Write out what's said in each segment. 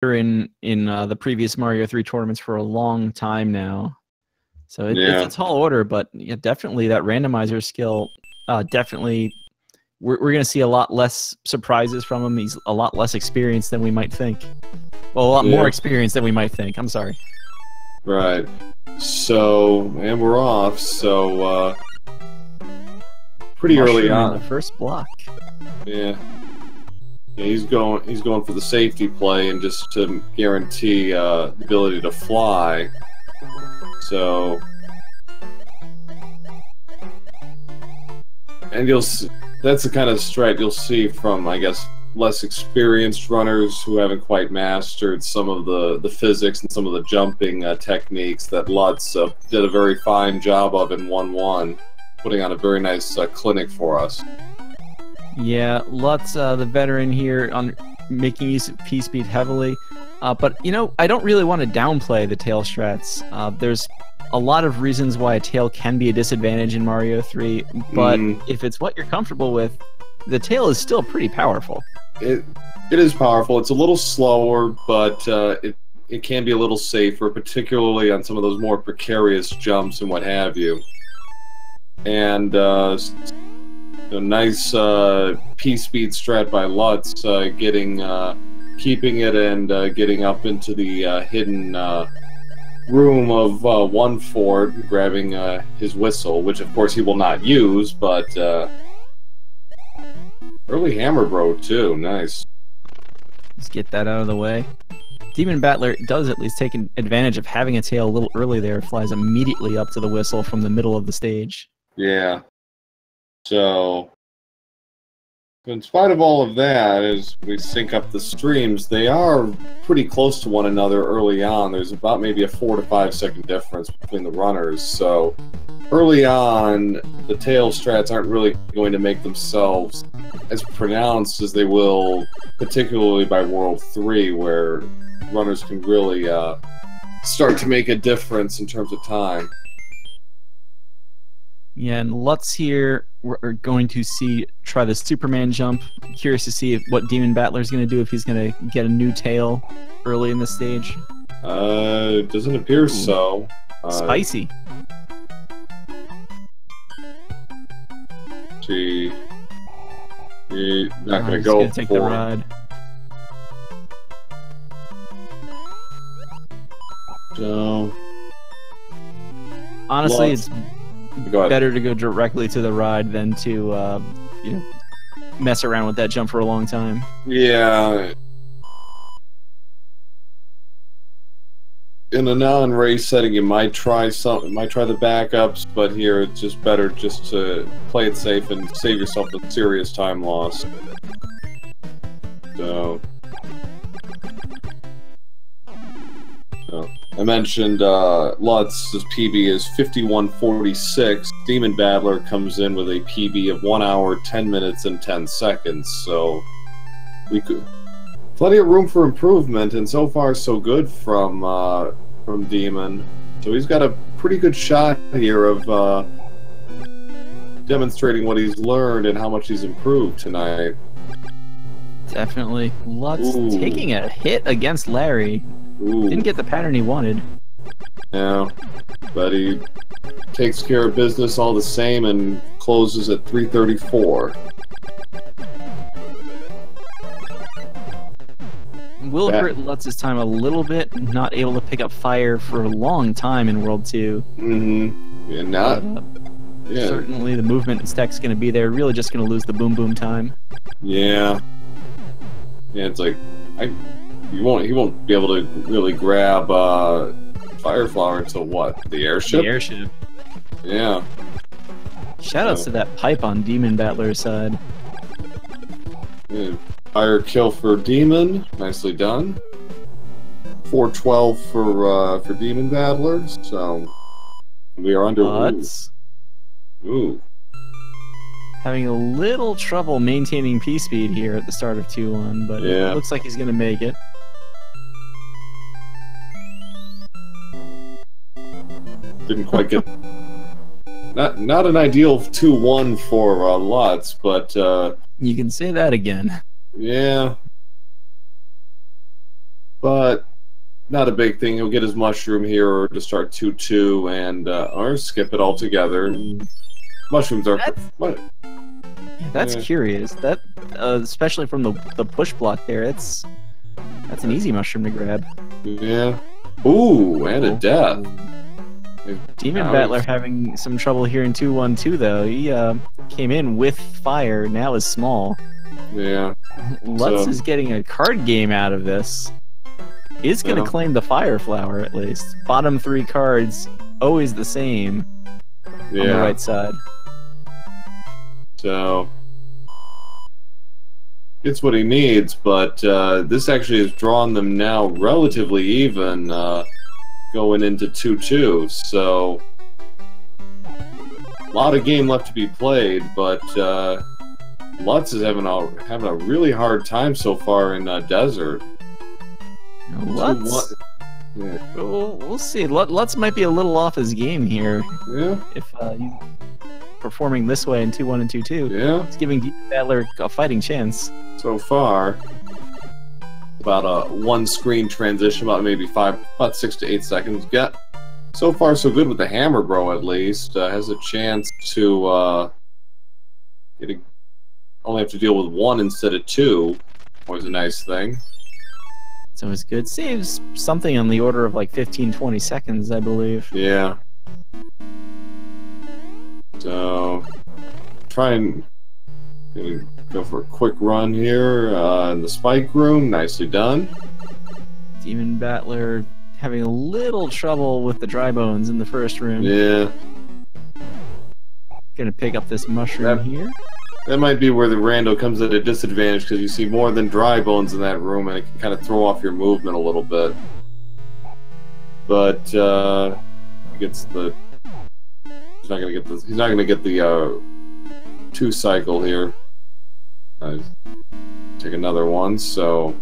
in the previous Mario 3 tournaments for a long time now. So it's a tall order, but yeah, definitely that randomizer skill, definitely we're going to see a lot less surprises from him. He's a lot less experienced than we might think. Well, a lot more experienced than we might think. I'm sorry. Right. So, and we're off, so pretty early on. In the first block. Yeah. Yeah, he's going for the safety play and just to guarantee the ability to fly. So, and you'll see, that's the kind of strat you'll see from, I guess, less experienced runners who haven't quite mastered some of the physics and some of the jumping techniques that Lutz did a very fine job of in 1-1, putting on a very nice clinic for us. Yeah, Lutz, the veteran here, on making use of P-Speed heavily. But, you know, I don't really want to downplay the tail strats. There's a lot of reasons why a tail can be a disadvantage in Mario 3, but if it's what you're comfortable with, the tail is still pretty powerful. It is powerful. It's a little slower, but it can be a little safer, particularly on some of those more precarious jumps and what have you. And a nice P-Speed strat by Lutz, keeping it and getting up into the hidden room of 1-4, grabbing his whistle, which of course he will not use, but early hammer bro too, nice. Let's get that out of the way. DemonBattler does at least take advantage of having a tail a little early there, flies immediately up to the whistle from the middle of the stage. Yeah. So, in spite of all of that, as we sync up the streams, they are pretty close to one another early on. There's about maybe a 4 to 5 second difference between the runners. So, early on, the tail strats aren't really going to make themselves as pronounced as they will, particularly by World 3, where runners can really start to make a difference in terms of time. Yeah, and Lutz here, we're going to try the Superman jump. Curious to see what DemonBattler is going to do, if he's going to get a new tail early in the stage. It doesn't appear so. Spicy. He's not going to go take the ride. So, honestly, it's better to go directly to the ride than to you know, mess around with that jump for a long time. Yeah. In a non-race setting, you might try something, might try the backups, but here it's just better just to play it safe and save yourself a serious time loss. So, I mentioned Lutz's PB is 51:46. DemonBattler comes in with a PB of 1 hour, 10 minutes, and 10 seconds. So we could plenty of room for improvement, and so far so good from Demon. So he's got a pretty good shot here of demonstrating what he's learned and how much he's improved tonight. Definitely. Lutz taking a hit against Larry. Didn't get the pattern he wanted. Yeah, but he takes care of business all the same and closes at 3:34. Will hurt Lutz's time a little bit, not able to pick up fire for a long time in World 2. Yeah, certainly the movement and stack's going to be there, really just going to lose the boom boom time. Yeah. Yeah, it's like, he won't be able to really grab Fire Flower until what? The airship? The airship. Yeah. Shoutouts to that pipe on DemonBattler's side. Yeah. Fire kill for Demon, nicely done. 412 for DemonBattler, so we are under. Ooh. Having a little trouble maintaining P-speed here at the start of 2-1, but it looks like he's going to make it. Didn't quite get... Not an ideal 2-1 for Lutz, but... you can say that again. Yeah. But not a big thing. He'll get his mushroom here to start 2-2 and or skip it altogether. Mushrooms are. That's curious. That especially from the push block there. That's an easy mushroom to grab. Yeah. Ooh, and a death. DemonBattler having some trouble here in 2-1-2 though. He came in with fire. Now is small. Yeah. Lutz is getting a card game out of this. Is going to claim the fire flower at least. Bottom 3 cards always the same on the right side. So gets what he needs, but this actually has drawn them now relatively even going into 2-2. So a lot of game left to be played, but Lutz is having a really hard time so far in Desert. Lutz, we'll see. Lutz might be a little off his game here. Yeah. If he's performing this way in 2-1 and 2-2. Yeah. It's giving DemonBattler a fighting chance. So far, about a 1-screen transition, about 6 to 8 seconds. So far so good with the hammer bro at least. Has a chance to only have to deal with 1 instead of 2. Always a nice thing. So it's good. Saves something on the order of like 15-20 seconds, I believe. Yeah. So try and go for a quick run here in the spike room. Nicely done. DemonBattler having a little trouble with the dry bones in the first room. Yeah. Gonna pick up this mushroom here. That might be where the rando comes at a disadvantage because you see more than dry bones in that room, and it can kind of throw off your movement a little bit. But he gets the. He's not gonna get the 2 cycle here. Take another one. So.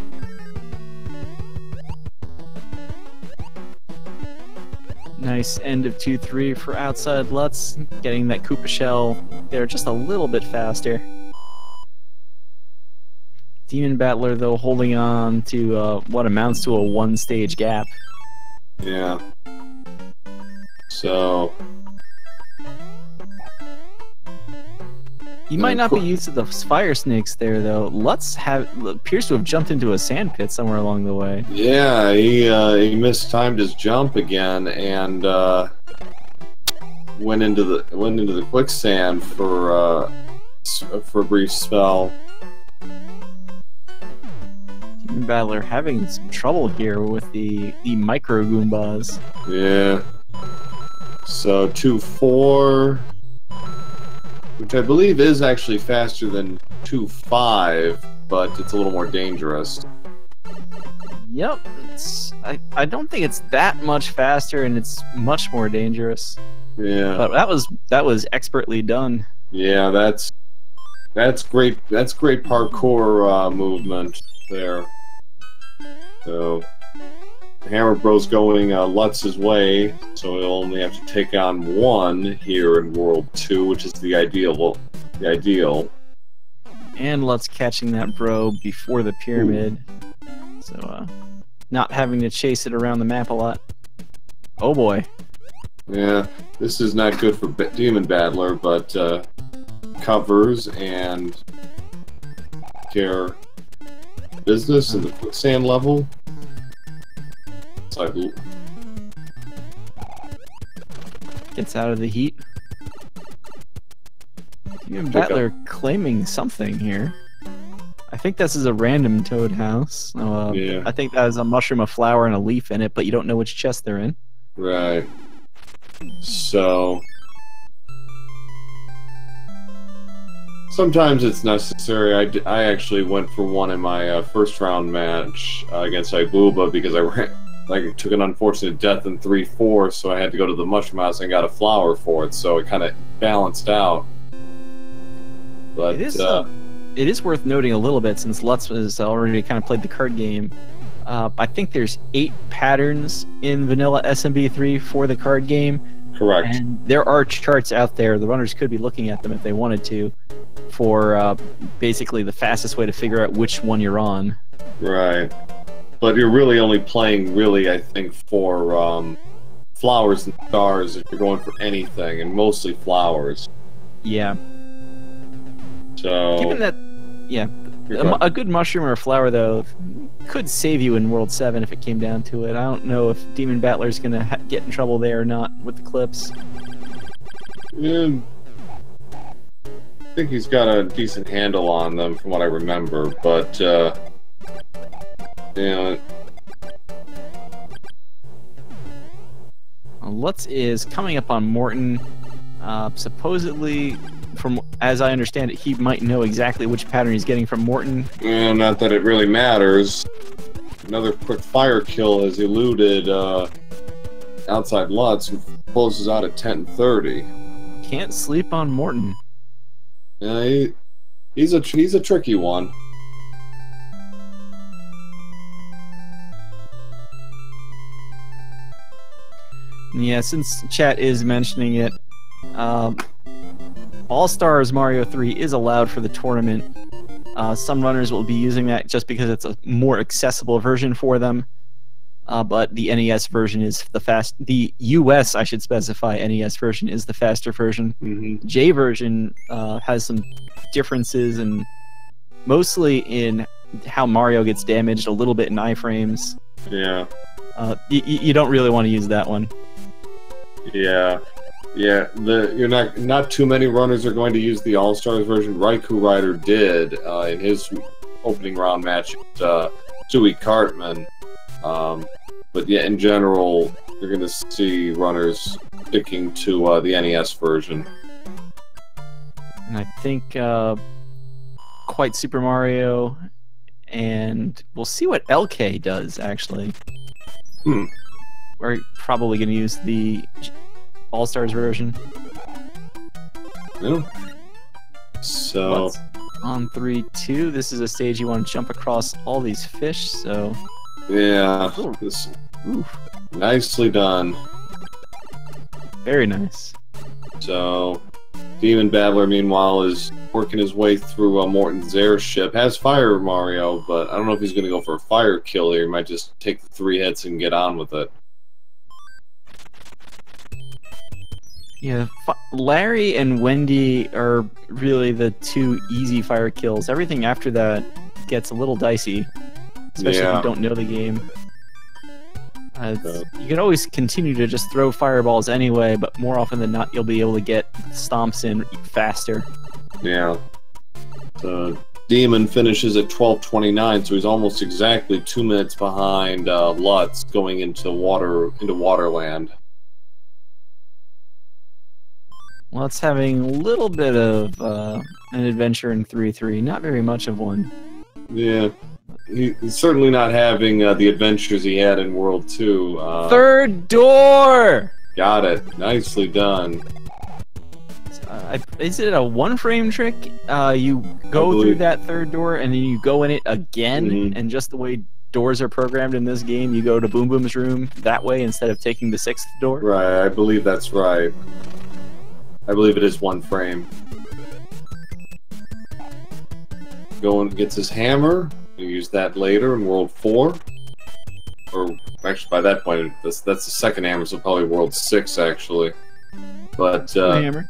Nice end of 2-3 for outside Lutz, getting that Koopa shell there just a little bit faster. DemonBattler, though, holding on to what amounts to a 1-stage gap. Yeah. So. He might not be used to the fire snakes there, though. Lutz appears to have jumped into a sand pit somewhere along the way. Yeah, he mistimed his jump again and went into the quicksand for a brief spell. DemonBattler having some trouble here with the micro Goombas. Yeah. So 2-4. Which I believe is actually faster than 2-5, but it's a little more dangerous. Yep, I don't think it's that much faster, and it's much more dangerous. Yeah, but that was expertly done. Yeah, that's great. That's great parkour movement there. So Hammer Bro's going Lutz's way, so he'll only have to take on 1 here in World 2, which is the ideal. And Lutz catching that bro before the pyramid, so not having to chase it around the map a lot. Oh boy. Yeah, this is not good for DemonBattler, but covers and care business in the quicksand level. Gets out of the heat. DemonBattler claiming something here. I think this is a random toad house. Yeah. I think that has a mushroom, a flower, and a leaf in it, but you don't know which chest they're in. Right. So sometimes it's necessary. I actually went for 1 in my first round match against Ibuba because I took an unfortunate death in 3-4, so I had to go to the mushroom house and got a flower for it, so it kind of balanced out. But it is worth noting a little bit, since Lutz has already kind of played the card game. I think there's 8 patterns in vanilla SMB3 for the card game. Correct. And there are charts out there. The runners could be looking at them if they wanted to, for basically the fastest way to figure out which one you're on. Right. but you're really only playing, really, I think, for flowers and stars if you're going for anything, and mostly flowers. Yeah. So... Given that, yeah, a good mushroom or a flower, though, could save you in World 7 if it came down to it. I don't know if DemonBattler's going to get in trouble there or not with the clips. Yeah, I think he's got a decent handle on them from what I remember, but, you know... Lutz is coming up on Morton. Supposedly, from as I understand it, he might know exactly which pattern he's getting from Morton. Yeah, not that it really matters. Another quick fire kill has eluded outside Lutz, who closes out at 10:30. Can't sleep on Morton. Yeah, he's a tricky one. Yeah, since chat is mentioning it, All-Stars Mario 3 is allowed for the tournament. Some runners will be using that just because it's a more accessible version for them. But the NES version is the US, I should specify, NES version is the faster version. Mm-hmm. J version has some differences, and mostly in how Mario gets damaged, a little bit in iframes. Yeah. You don't really want to use that one. Yeah. Yeah, you're not too many runners are going to use the All-Stars version. Raikou Rider did in his opening round match at Tui Cartman. But yeah, in general, you're going to see runners sticking to the NES version. And I think Quite Super Mario, and we'll see what LK does, actually. We're probably going to use the All-Stars version. Yeah. So... What's on 3-2, this is a stage you want to jump across all these fish, so... Yeah, this, nicely done. Very nice. So, DemonBattler, meanwhile, is working his way through Morton's airship. Has Fire Mario, but I don't know if he's going to go for a fire kill here. He might just take the 3 hits and get on with it. Yeah, Larry and Wendy are really the 2 easy fire kills. Everything after that gets a little dicey. Especially if you don't know the game. You can always continue to just throw fireballs anyway, but more often than not, you'll be able to get stomps in faster. Yeah. So Demon finishes at 12:29, so he's almost exactly 2 minutes behind Lutz going into Waterland. Lutz having a little bit of an adventure in 3-3, not very much of one. Yeah. He's certainly not having the adventures he had in World 2. Third door! Got it. Nicely done. Is it a one-frame trick? You go through that third door, and then you go in it again, and just the way doors are programmed in this game, you go to Boom Boom's room that way instead of taking the 6th door? Right, I believe that's right. I believe it is one frame. Going gets his hammer. We'll use that later in World 4. Or, actually, by that point, that's the second hammer, so probably World 6, actually. But, hammer.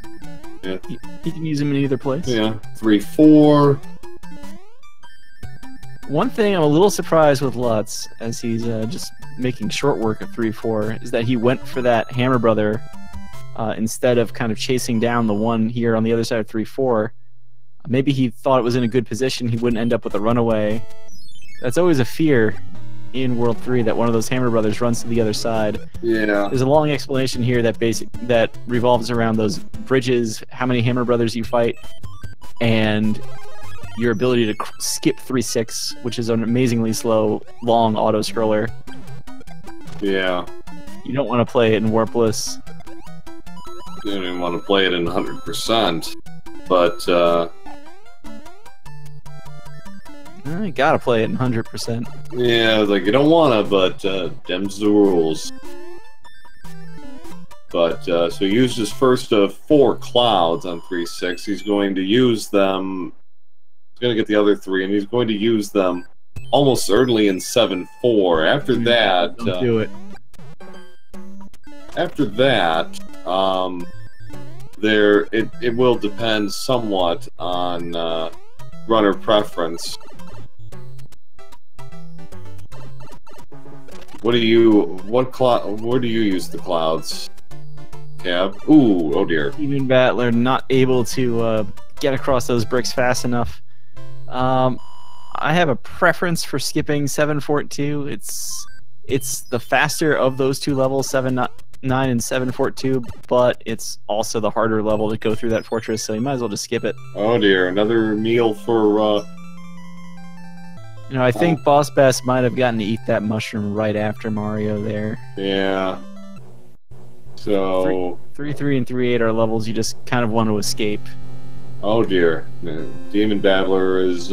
Yeah. You can use him in either place. Yeah. 3-4. One thing I'm a little surprised with Lutz, as he's just making short work of 3-4, is that he went for that Hammer Brother instead of kind of chasing down the one here on the other side of 3-4. Maybe he thought it was in a good position, he wouldn't end up with a runaway. That's always a fear in World 3, that one of those Hammer Brothers runs to the other side. Yeah. There's a long explanation here that revolves around those bridges, how many Hammer Brothers you fight, and your ability to skip 3-6, which is an amazingly slow, long auto-scroller. Yeah. You don't want to play it in Warpless. You don't even want to play it in 100%. But, you gotta play it in 100%. yeah, like, you don't wanna, but, them's the rules. But, so he used his first of 4 clouds on 3-6. He's going to use them. He's going to get the other 3, and he's going to use them almost certainly in 7-4. After that, don't do it. After that, it will depend somewhat on runner preference. Where do you use the clouds? Cab? Ooh, oh dear. DemonBattler not able to get across those bricks fast enough. I have a preference for skipping 7-4-2. It's the faster of those two levels, 7-9 and 7-4-2, but it's also the harder level to go through that fortress, so you might as well just skip it. Oh dear, another meal for You know, I think Boss Bass might have gotten to eat that mushroom right after Mario there. Yeah. So 3-3 and 3-8 are levels you just kind of want to escape. Oh dear. DemonBattler is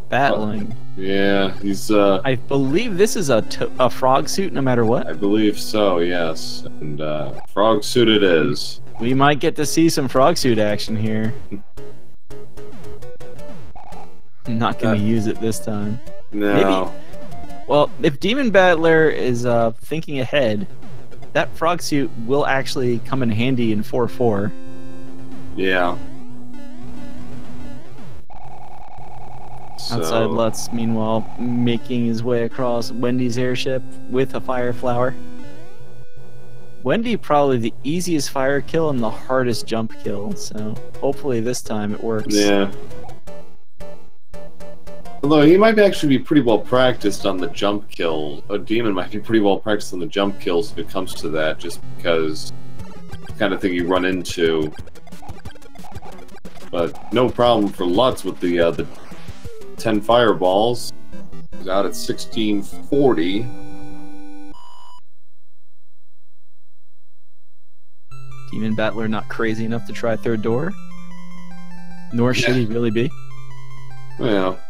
battling. Yeah, he's I believe this is a frog suit no matter what. I believe so, yes. And frog suit it is. We might get to see some frog suit action here. I'm not going to use it this time. No. Maybe. Well, if DemonBattler is thinking ahead, that frog suit will actually come in handy in 4-4. Yeah. Outside Lutz, meanwhile, making his way across Wendy's airship with a fire flower. Wendy probably the easiest fire kill and the hardest jump kill, so hopefully this time it works. Yeah. Although he might actually be pretty well practiced on the jump kill. A demon might be pretty well practiced on the jump kills if it comes to that, just because the kind of thing you run into. But no problem for Lutz with the 10 fireballs. He's out at 1640. DemonBattler not crazy enough to try third door. Nor should he really be. Well.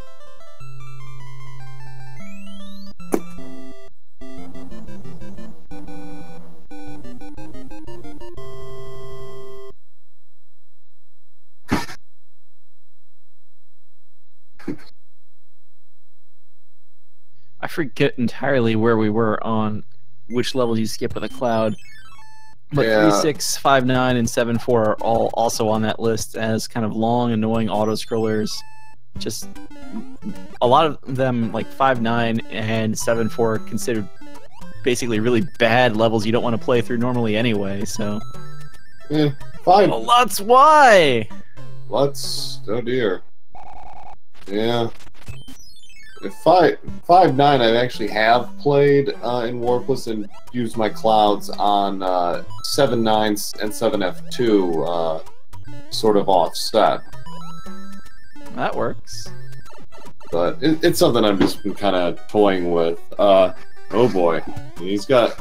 I forget entirely where we were on which levels you skip with a cloud. But Yeah. 3, 6, 5, 9, and 7, 4 are all also on that list as kind of long, annoying auto-scrollers. Just a lot of them, like 5, 9, and 7, 4, are considered basically really bad levels you don't want to play through normally anyway, so... Five. Oh, Lutz, why? Lutz, oh dear. Yeah. 5-9 I actually have played in Warpless and used my clouds on 7-9 and 7F2 sort of offset. That works. But it's something I've just been kind of toying with. Oh boy, he's got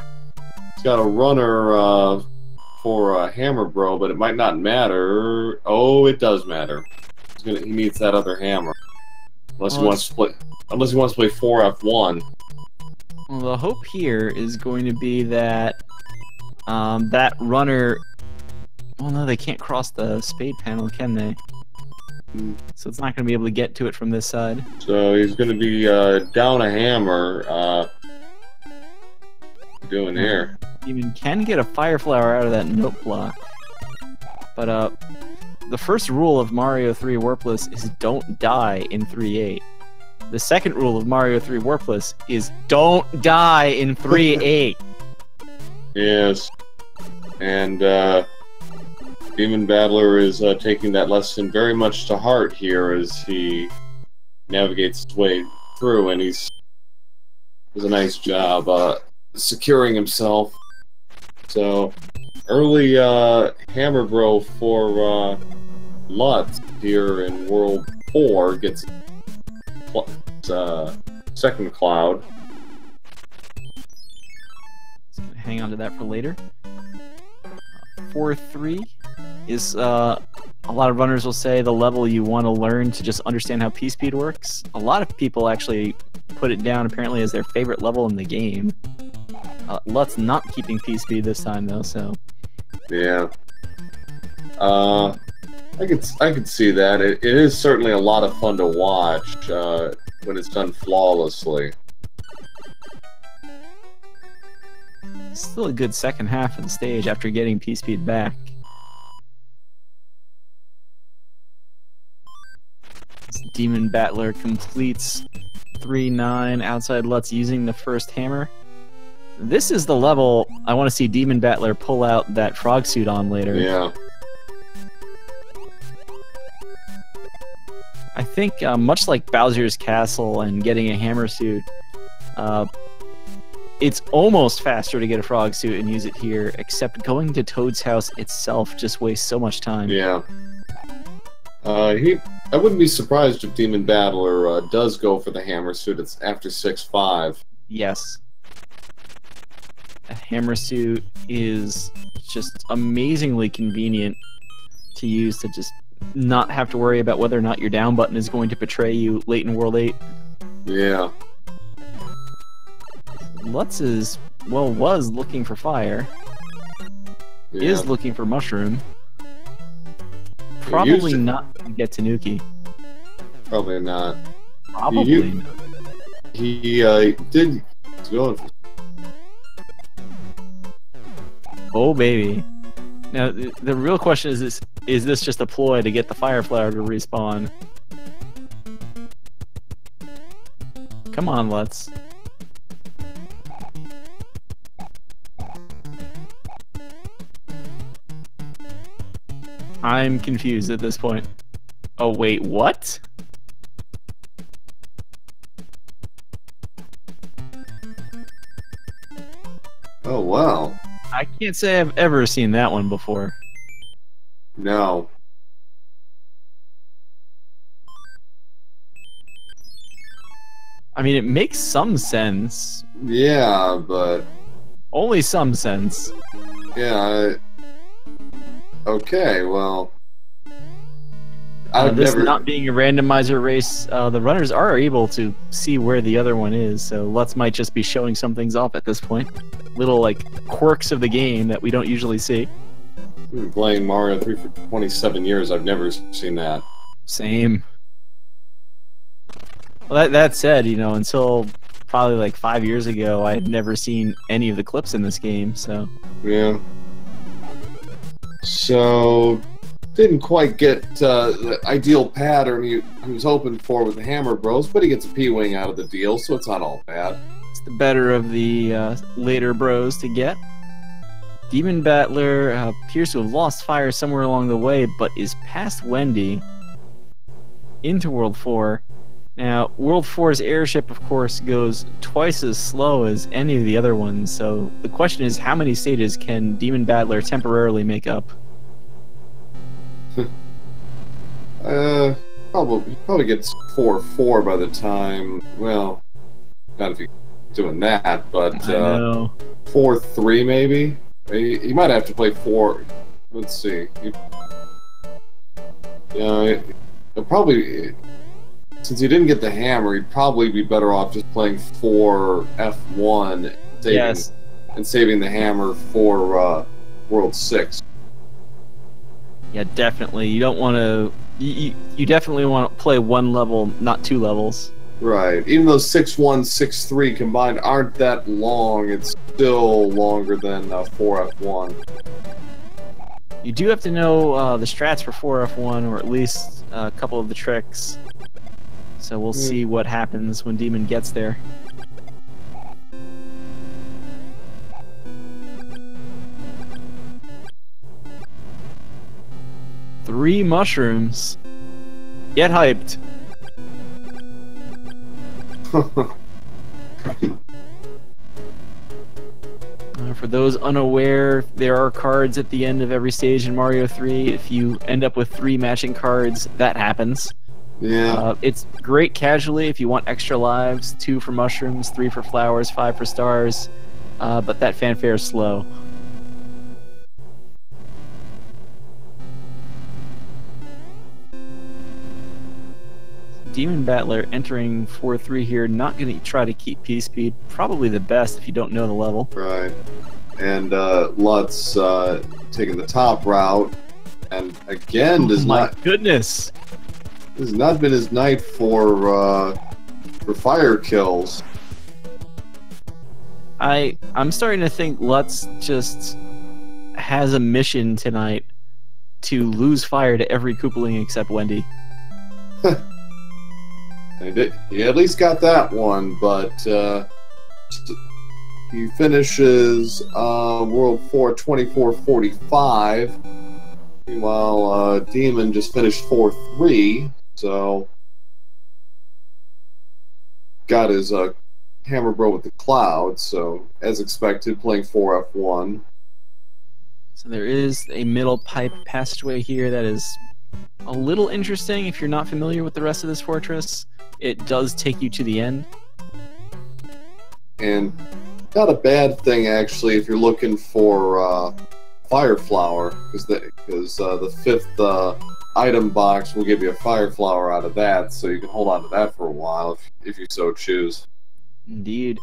a runner for a hammer bro, but it might not matter. Oh, it does matter. He needs that other hammer. Unless he wants to play 4F1. Well, the hope here is going to be that that runner... Well, no, they can't cross the spade panel, can they? So it's not going to be able to get to it from this side. So he's going to be down a hammer. Doing here. Demon can get a fire flower out of that note block. But the first rule of Mario 3 Warpless is don't die in 3-8. The second rule of Mario 3 Warpless is don't die in 3-8. Yes. And DemonBattler is taking that lesson very much to heart here as he navigates his way through, and does a nice job securing himself. So, early hammer bro for Lutz here in World 4 gets second cloud. Just gonna hang on to that for later. 4-3 is a lot of runners will say the level you want to learn to just understand how P-Speed works. A lot of people actually put it down apparently as their favorite level in the game. Lutz not keeping P-Speed this time though, so... Yeah. I could see that. It is certainly a lot of fun to watch when it's done flawlessly. Still a good second half of the stage after getting P-Speed back. DemonBattler completes 3-9 outside Lutz using the first hammer. This is the level I want to see DemonBattler pull out that frog suit on later. Yeah. I think much like Bowser's Castle and getting a hammer suit, it's almost faster to get a frog suit and use it here, except going to Toad's house itself just wastes so much time. Yeah. I wouldn't be surprised if DemonBattler does go for the hammer suit. It's after 6-5. Yes. A hammer suit is just amazingly convenient to use to just not have to worry about whether or not your down button is going to betray you late in World 8. Yeah. Lutz is, well, was looking for fire. Yeah. Is looking for mushroom. Probably not going to get Tanuki. Probably not. Probably not. He did go for... Oh, baby. Now, the real question is this just a ploy to get the fire flower to respawn? Come on, Lutz. I'm confused at this point. Oh, wait, what? Oh, wow. I can't say I've ever seen that one before. No. I mean, it makes some sense. Yeah, but... Only some sense. Yeah, okay, well... This not being a randomizer race, the runners are able to see where the other one is, so Lutz might just be showing some things off at this point. Little, like, quirks of the game that we don't usually see. I've been playing Mario 3 for 27 years, I've never seen that. Same. Well, that said, you know, until probably like 5 years ago, I had never seen any of the clips in this game, so... Yeah. So... Didn't quite get the ideal pattern he was hoping for with the Hammer Bros, but he gets a P-Wing out of the deal, so it's not all bad. It's the better of the later bros to get. DemonBattler appears to have lost fire somewhere along the way, but is past Wendy into World 4. Now, World 4's airship, of course, goes twice as slow as any of the other ones, so the question is, how many stages can DemonBattler temporarily make up? Probably gets 4-4 by the time. Well, not if you're doing that, but 4-3 maybe. He might have to play 4. Let's see. He'll probably, since he didn't get the hammer, he'd probably be better off just playing 4 F1, and saving the hammer for World 6. Yeah, definitely. You don't want to... You definitely want to play one level, not 2 levels. Right. Even though 6-1, 6-3 combined aren't that long, it's still longer than 4F1. You do have to know the strats for 4F1, or at least a couple of the tricks. So we'll see what happens when Demon gets there. Three mushrooms. Get hyped. For those unaware, there are cards at the end of every stage in Mario 3. If you end up with 3 matching cards, that happens. Yeah. It's great casually if you want extra lives. 2 for mushrooms, 3 for flowers, 5 for stars. But that fanfare is slow. DemonBattler entering 4-3 here, not going to try to keep P-Speed. Probably the best if you don't know the level. Right. And Lutz taking the top route. And again, goodness, this has not been his night for fire kills. I'm starting to think Lutz just has a mission tonight to lose fire to every Koopaling except Wendy. He at least got that one, but he finishes World 4 24-45. Meanwhile, Demon just finished 4-3, so got his Hammer Bro with the Cloud, so as expected, playing 4F1. So there is a middle pipe passageway here that is a little interesting if you're not familiar with the rest of this fortress. It does take you to the end. And not a bad thing, actually, if you're looking for Fire Flower, because the fifth item box will give you a Fire Flower out of that, so you can hold on to that for a while if you so choose. Indeed.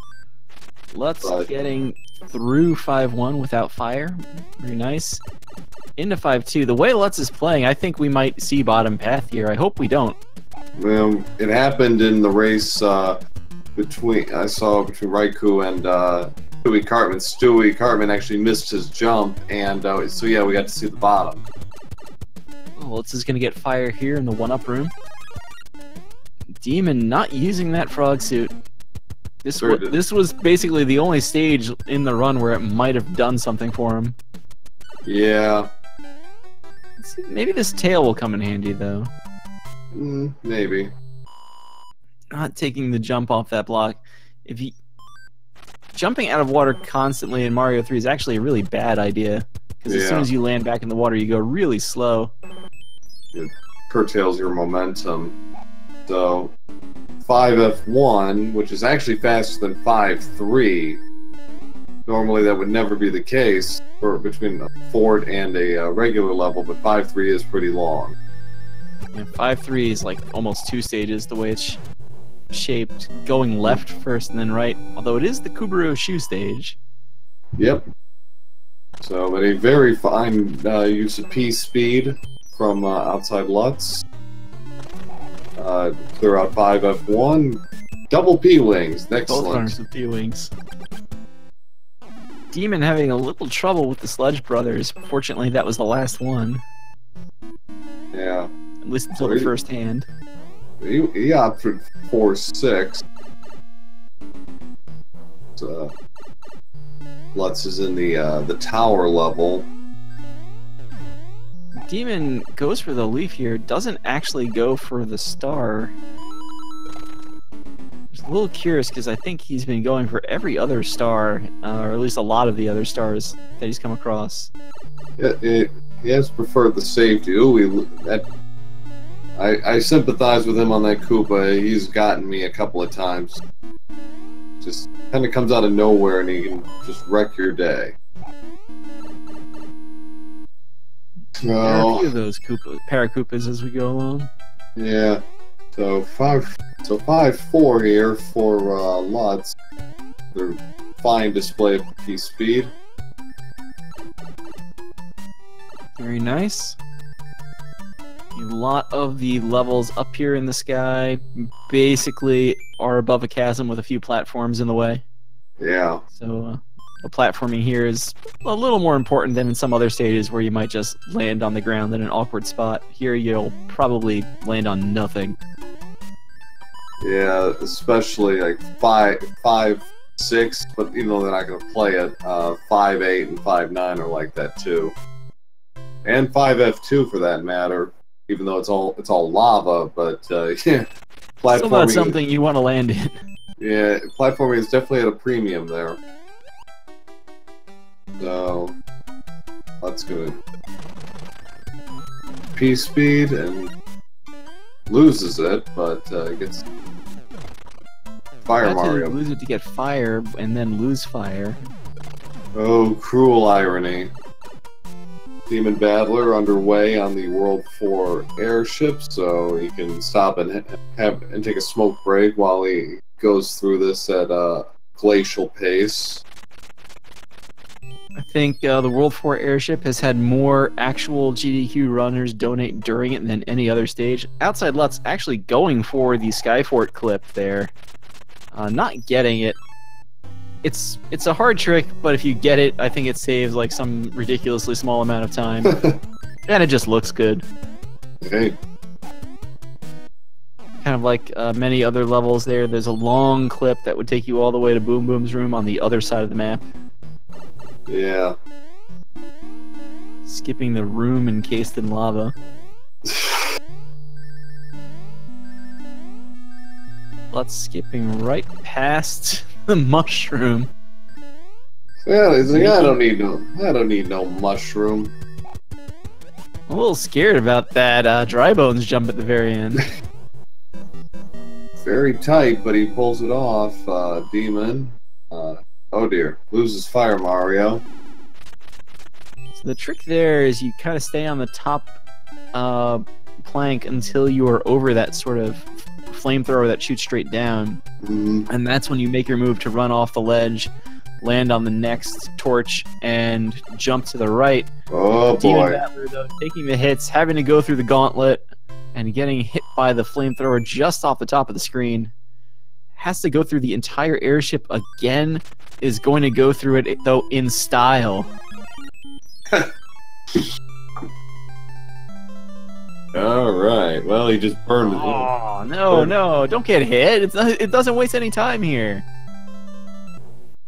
Lutz getting through 5-1 without fire. Very nice. Into 5-2. The way Lutz is playing, I think we might see bottom path here. I hope we don't. Well, it happened in the race between Raikou and Stewie Cartman. Stewie Cartman actually missed his jump, and so yeah, we got to see the bottom. Oh, Lutz is going to get fire here in the 1-up room. Demon not using that frog suit. This was basically the only stage in the run where it might have done something for him. Yeah. Maybe this tail will come in handy, though. Maybe. Not taking the jump off that block. Jumping out of water constantly in Mario 3 is actually a really bad idea. Because as soon as you land back in the water, you go really slow. It curtails your momentum. So 5F1, which is actually faster than 5-3. Normally that would never be the case between a fort and a regular level, but 5-3 is pretty long. And 5-3 is like almost 2 stages the way it's shaped, going left first and then right, although it is the Kuburo Shu stage. Yep. So, but a very fine use of P-speed from outside Lutz. Clear out 5F1. Double P-wings. Excellent. Both arms with P-wings. Demon having a little trouble with the Sludge Brothers. Fortunately, that was the last one. Yeah. At least until the first hand. He opted 4-6. Lutz is in the tower level. Demon goes for the leaf here, doesn't actually go for the star. I'm a little curious because I think he's been going for every other star, or at least a lot of the other stars that he's come across. Yeah, he has preferred the safety. Ooh, I sympathize with him on that Koopa. He's gotten me a couple of times. Just kind of comes out of nowhere and he can just wreck your day. There are a few of those Parakoopas as we go along. Yeah. So 5-4 here for Lutz. They're fine display of key speed. Very nice. A lot of the levels up here in the sky basically are above a chasm with a few platforms in the way. Yeah. So the platforming here is a little more important than in some other stages where you might just land on the ground in an awkward spot. Here you'll probably land on nothing. Yeah, especially like 5, 6, but you know they're not going to play it. 5, 8, and 5, 9 are like that too, and 5F2 for that matter. Even though it's all lava, but yeah, platforming. Still not something you want to land in. Yeah, platforming is definitely at a premium there. So that's good. P speed and loses it, but gets Fire Mario. Lose it to get fire and then lose fire. Oh, cruel irony. DemonBattler underway on the World 4 airship, so he can stop and take a smoke break while he goes through this at a glacial pace. I think the World 4 airship has had more actual GDQ runners donate during it than any other stage. Outside Lutz actually going for the Skyfort clip there. Not getting it. It's a hard trick, but if you get it, I think it saves like some ridiculously small amount of time. And it just looks good. Hey. Kind of like many other levels there's a long clip that would take you all the way to Boom Boom's room on the other side of the map. Yeah. Skipping the room encased in lava. Let's skipping right past the mushroom. Yeah, he's like, I don't need no mushroom. I'm a little scared about that dry bones jump at the very end. Very tight, but he pulls it off. Demon. Oh dear. Loses fire, Mario. So the trick there is you kind of stay on the top plank until you are over that sort of flamethrower that shoots straight down. And that's when you make your move to run off the ledge, land on the next torch, and jump to the right. Oh boy. DemonBattler, though, taking the hits, having to go through the gauntlet, and getting hit by the flamethrower just off the top of the screen. Has to go through the entire airship again, is going to go through it, though, in style. Alright, well, he just burned it. Oh, no, don't get hit. It doesn't waste any time here.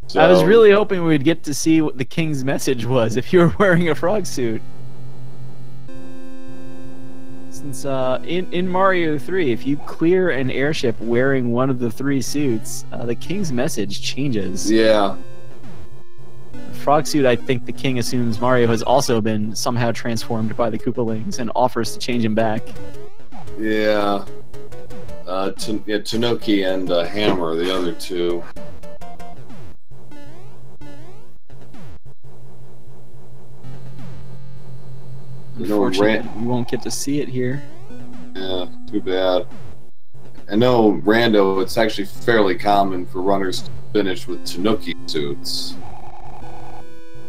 So, I was really hoping we'd get to see what the king's message was if you were wearing a frog suit. Since in Mario 3, if you clear an airship wearing one of the 3 suits, the king's message changes. Yeah. Frog suit, I think the king assumes Mario has also been somehow transformed by the Koopalings and offers to change him back. Yeah. Tanuki and Hammer, the other two. Unfortunately, you won't get to see it here. Yeah, too bad. I know, Rando, it's actually fairly common for runners to finish with Tanuki suits.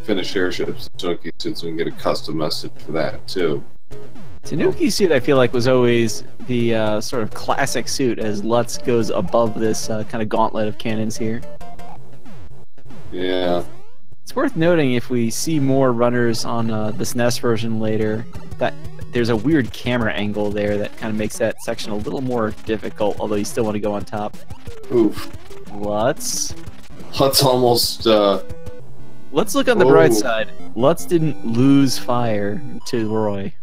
Finish airships with Tanuki suits and get a custom message for that, too. Tanuki suit, I feel like, was always the sort of classic suit as Lutz goes above this kind of gauntlet of cannons here. Yeah. It's worth noting, if we see more runners on this SNES version later, that there's a weird camera angle there that kind of makes that section a little more difficult, although you still want to go on top. Oof. Lutz almost... Let's look on the bright side. Lutz didn't lose fire to Roy.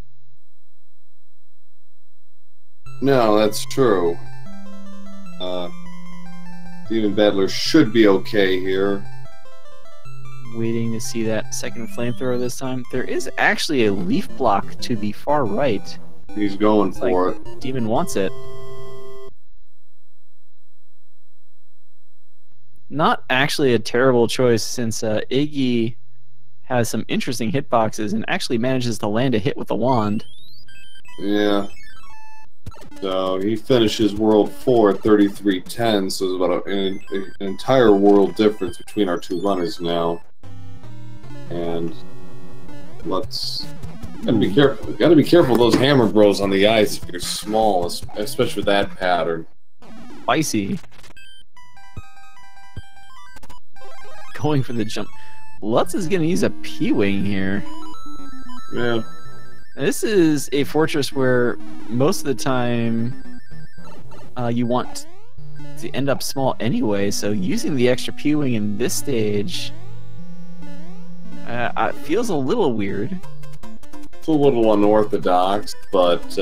No, that's true. DemonBattler should be okay here. Waiting to see that second flamethrower this time. There is actually a leaf block to the far right. He's going for it. Demon wants it. Not actually a terrible choice, since Iggy has some interesting hitboxes and actually manages to land a hit with the wand. Yeah. So he finishes World 4 at 33:10, so there's about an entire world difference between our two runners now. And let's gotta be careful. Gotta be careful of those hammer bros on the ice if you're small, especially with that pattern. Spicy. Going for the jump. Lutz is gonna use a P-wing here. Yeah. This is a fortress where most of the time you want to end up small anyway, so using the extra P-wing in this stage feels a little weird. It's a little unorthodox, but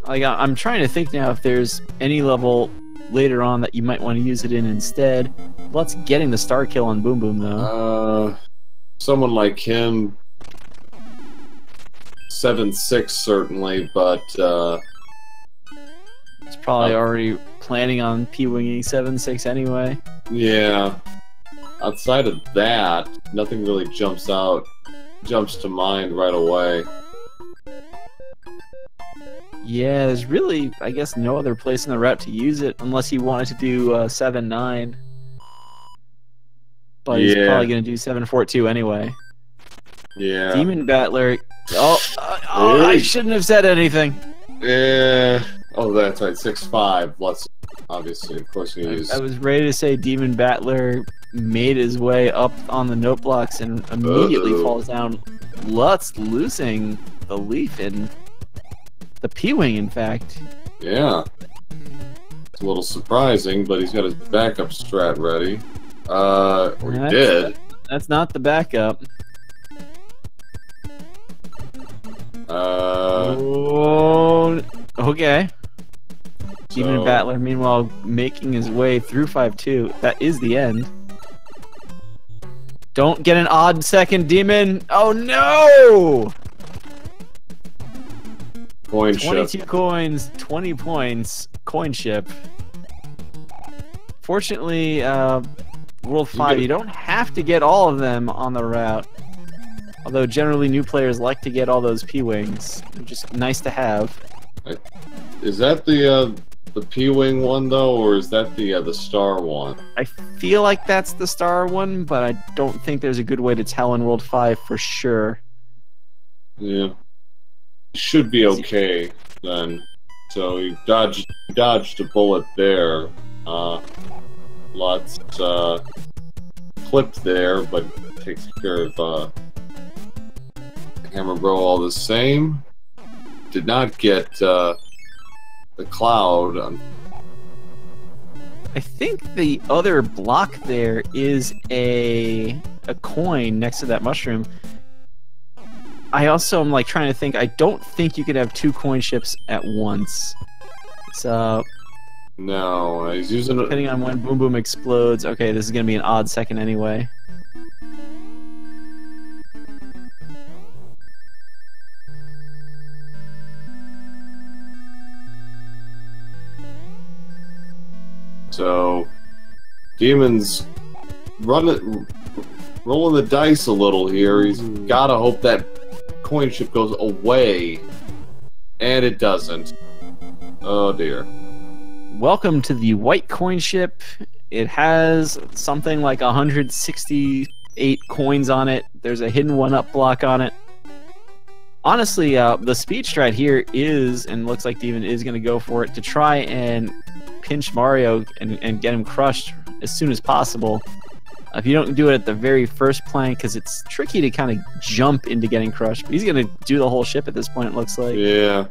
like, I'm trying to think now if there's any level later on that you might want to use it in instead. Lutz getting the star kill on Boom Boom though. Someone like him, 7-6 certainly, but he's probably already planning on P-winging 7-6 anyway. Yeah. Outside of that, nothing really jumps to mind right away. Yeah, there's really, I guess, no other place in the route to use it unless you wanted to do 7-9. but he's probably going to do 7-4-2 anyway. Yeah. DemonBattler. Oh, I shouldn't have said anything. Yeah. Oh, that's right. 6-5. Let's obviously, of course, he's. I was ready to say DemonBattler made his way up on the note blocks and immediately falls down. Lutz losing the leaf in the P-Wing, in fact. Yeah. It's a little surprising, but he's got his backup strat ready. Or he did. That's not the backup. Oh, okay. So, DemonBattler, meanwhile, making his way through 5-2. That is the end. Don't get an odd second, Demon. Oh, no! coin 22 ship. coins, 20 points, coin ship. Fortunately, World 5, you don't have to get all of them on the route. Although generally new players like to get all those P-Wings. They're just nice to have. Is that the P-Wing one, though, or is that the Star one? I feel like that's the Star one, but I don't think there's a good way to tell in World 5 for sure. Yeah. Should be okay, then. So he dodged a bullet there. Lots clipped there, but takes care of Hammer Bro all the same. Did not get the cloud. I think the other block there is a coin next to that mushroom. I also am like trying to think. I don't think you could have two coin ships at once. So no, he's using it. Depending on when Boom Boom explodes. Okay, this is gonna be an odd second anyway. So, Demon's rolling the dice a little here. He's gotta hope that coin ship goes away, and it doesn't. Oh dear. Welcome to the white coin ship. It has something like 168 coins on it. There's a hidden one-up block on it. Honestly, the speed strat here is, and looks like Demon is going to go for it, to try and pinch Mario and get him crushed as soon as possible. If you don't do it at the very first plank, because it's tricky to kind of jump into getting crushed. But he's going to do the whole ship at this point, it looks like. Yeah.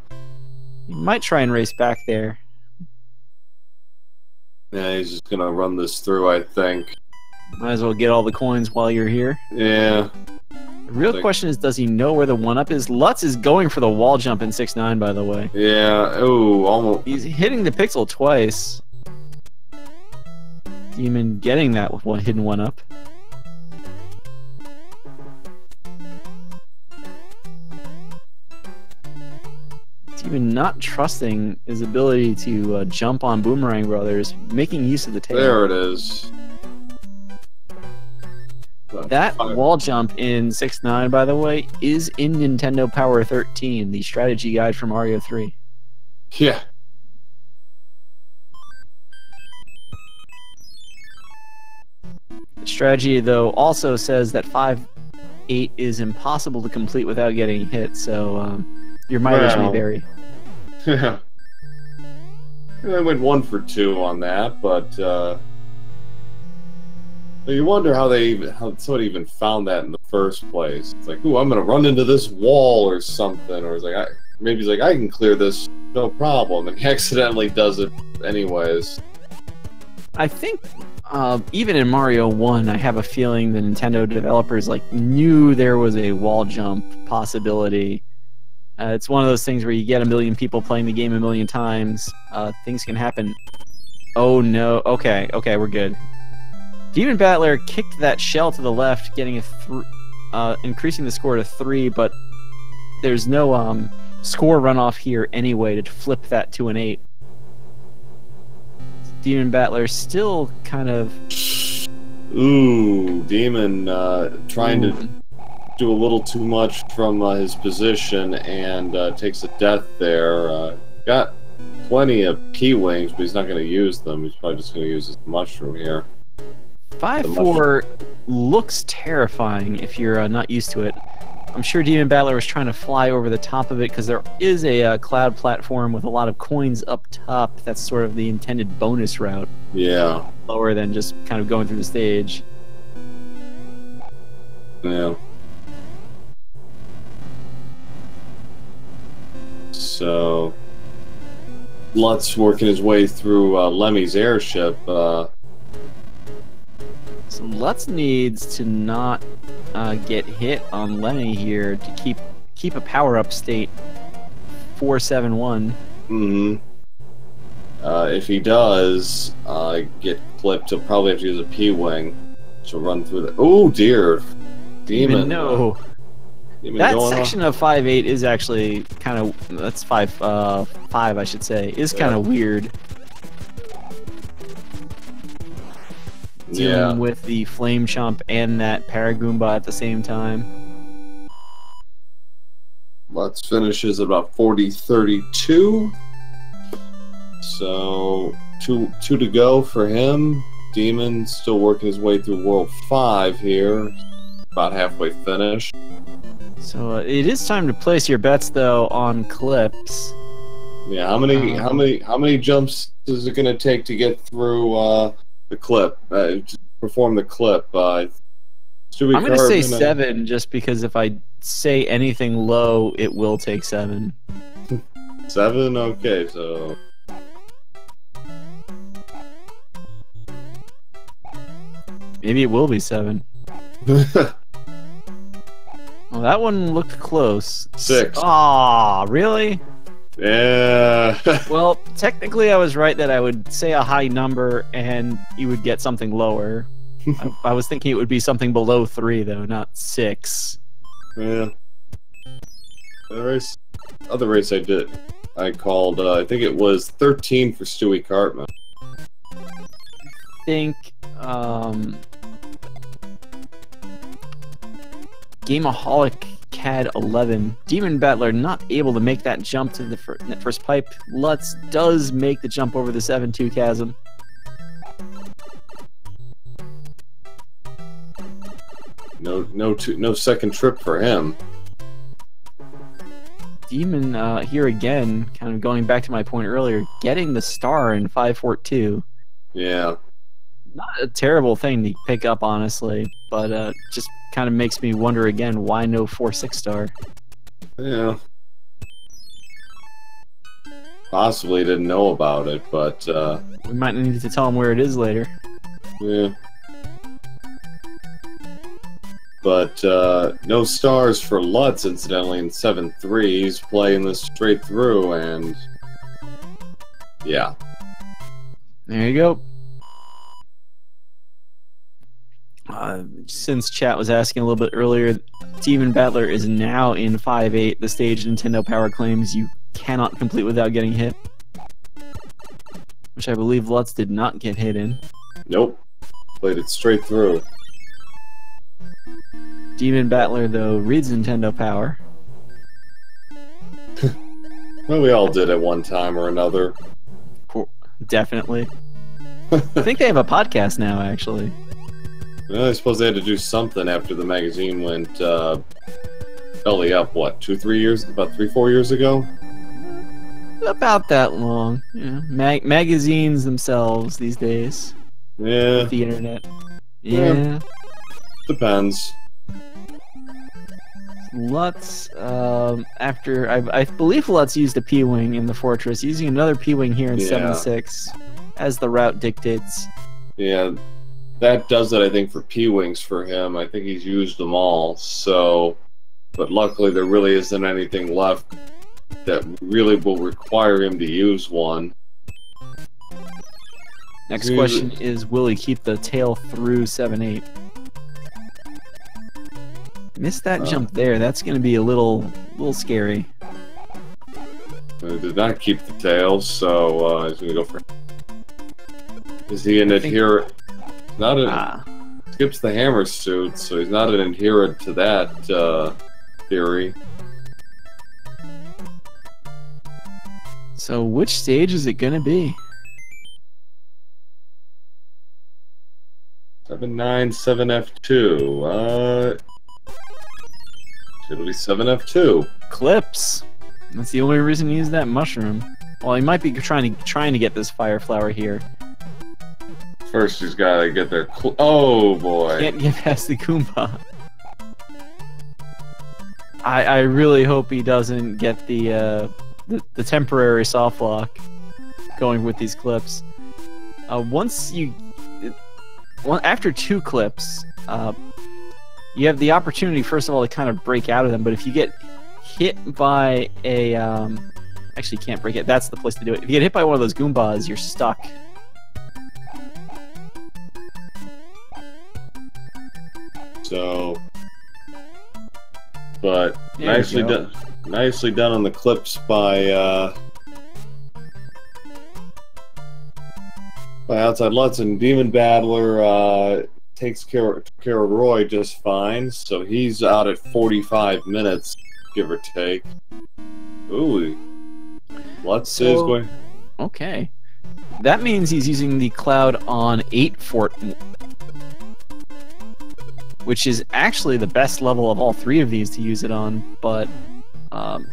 He might try and race back there. Yeah, he's just going to run this through, I think. Might as well get all the coins while you're here. Yeah. The real question is, does he know where the 1-up is? Lutz is going for the wall jump in 6-9, by the way. Yeah, oh, almost. He's hitting the pixel twice. Demon getting that with one hidden 1-up. Demon not trusting his ability to jump on Boomerang Brothers, making use of the tail. There it is. That wall jump in 6-9, by the way, is in Nintendo Power 13, the strategy guide for Mario 3. Yeah. The strategy, though, also says that 5-8 is impossible to complete without getting hit, so your mileage may vary. Yeah. I went 1 for 2 on that, but you wonder how somebody even found that in the first place. It's like, ooh, I'm gonna run into this wall or something, or it's like, maybe he's like, I can clear this, no problem, and he accidentally does it anyways. I think even in Mario 1, I have a feeling the Nintendo developers knew there was a wall jump possibility. It's one of those things where you get a million people playing the game a million times. Things can happen. Oh no. Okay, we're good. DemonBattler kicked that shell to the left, getting increasing the score to 3, but there's no score runoff here anyway to flip that to an 8. DemonBattler still kind of... Ooh, Demon trying to do a little too much from his position and takes a death there. Got plenty of P-Wings, but he's not going to use them. He's probably just going to use his mushroom here. 5-4 looks terrifying if you're not used to it. I'm sure DemonBattler was trying to fly over the top of it because there is a cloud platform with a lot of coins up top. That's sort of the intended bonus route. Yeah. Lower than just kind of going through the stage. Yeah. So, Lutz working his way through Lemmy's airship. So Lutz needs to not get hit on Lemmy here to keep a power-up state 471. Mm-hmm. If he does get clipped, he'll probably have to use a P-Wing to run through the... Oh, dear. Demon. No. That section of 5.8 is actually kind of... That's 5, I should say. Is kind of weird. Dealing with the Flame Chomp and that Paragoomba at the same time. Lutz finishes at about 40-32. So, two to go for him. Demon still working his way through World 5 here. About halfway finished. So it is time to place your bets though on clips. Yeah, how many jumps is it going to take to get through the clip? Perform the clip. I'm going to say 7, just because if I say anything low, it will take 7. 7? Okay, so... Maybe it will be 7. Well, that one looked close. 6. Aw, really? Yeah. Well, technically I was right that I would say a high number and you would get something lower. I was thinking it would be something below 3, though, not 6. Yeah. The other race I called, I think it was 13 for Stewie Cartman. I think, Gameaholic CAD 11. DemonBattler not able to make that jump to the first pipe. Lutz does make the jump over the 7-2 chasm. No second trip for him. Demon here again, kind of going back to my point earlier, getting the star in 5.42. Yeah. Not a terrible thing to pick up, honestly, but just kind of makes me wonder again, why no 4.6 star? Yeah. Possibly didn't know about it, but... we might need to tell him where it is later. Yeah. But no stars for Lutz, incidentally, in 7.3. He's playing this straight through, and... yeah. There you go. Since chat was asking a little bit earlier, DemonBattler is now in 5.8, the stage Nintendo Power claims you cannot complete without getting hit. Which I believe Lutz did not get hit in. Nope. Played it straight through. DemonBattler, though, reads Nintendo Power. Well, we all did at one time or another. Definitely. I think they have a podcast now, actually. Well, I suppose they had to do something after the magazine went belly up, what, 2-3 years? About 3-4 years ago? About that long. Yeah. Magazines themselves these days. Yeah. With the internet. Yeah. Depends. Lutz, after... I believe Lutz used a P-Wing in the Fortress, using another P-Wing here in 7.6, as the route dictates. Yeah. That does it, I think, for P-Wings for him. I think he's used them all, so... But luckily, there really isn't anything left that really will require him to use one. Next question is, will he keep the tail through 7.8? Missed that jump there. That's going to be a little scary. He did not keep the tail, so he's going to go for... Is he an adherent? Not a... Skips the hammer suit, so he's not an adherent to that theory. So which stage is it going to be? 7-9, 7F2. It'll be 7F2. Clips. That's the only reason to use that mushroom. Well, he might be trying to get this fire flower here. First, he's got to get their. Oh boy! Can't get past the Goomba. I really hope he doesn't get the temporary soft lock going with these clips. After 2 clips, you have the opportunity, first of all, to kind of break out of them. But if you get hit by a actually, you can't break it. That's the place to do it. If you get hit by one of those Goombas, you're stuck. So, but nicely done. Nicely done on the clips by Outside Lutz, and DemonBattler takes care of Roy just fine. So he's out at 45 minutes, give or take. Ooh, Lutz is going. Okay, that means he's using the Cloud on 8 Fort. Which is actually the best level of all 3 of these to use it on, but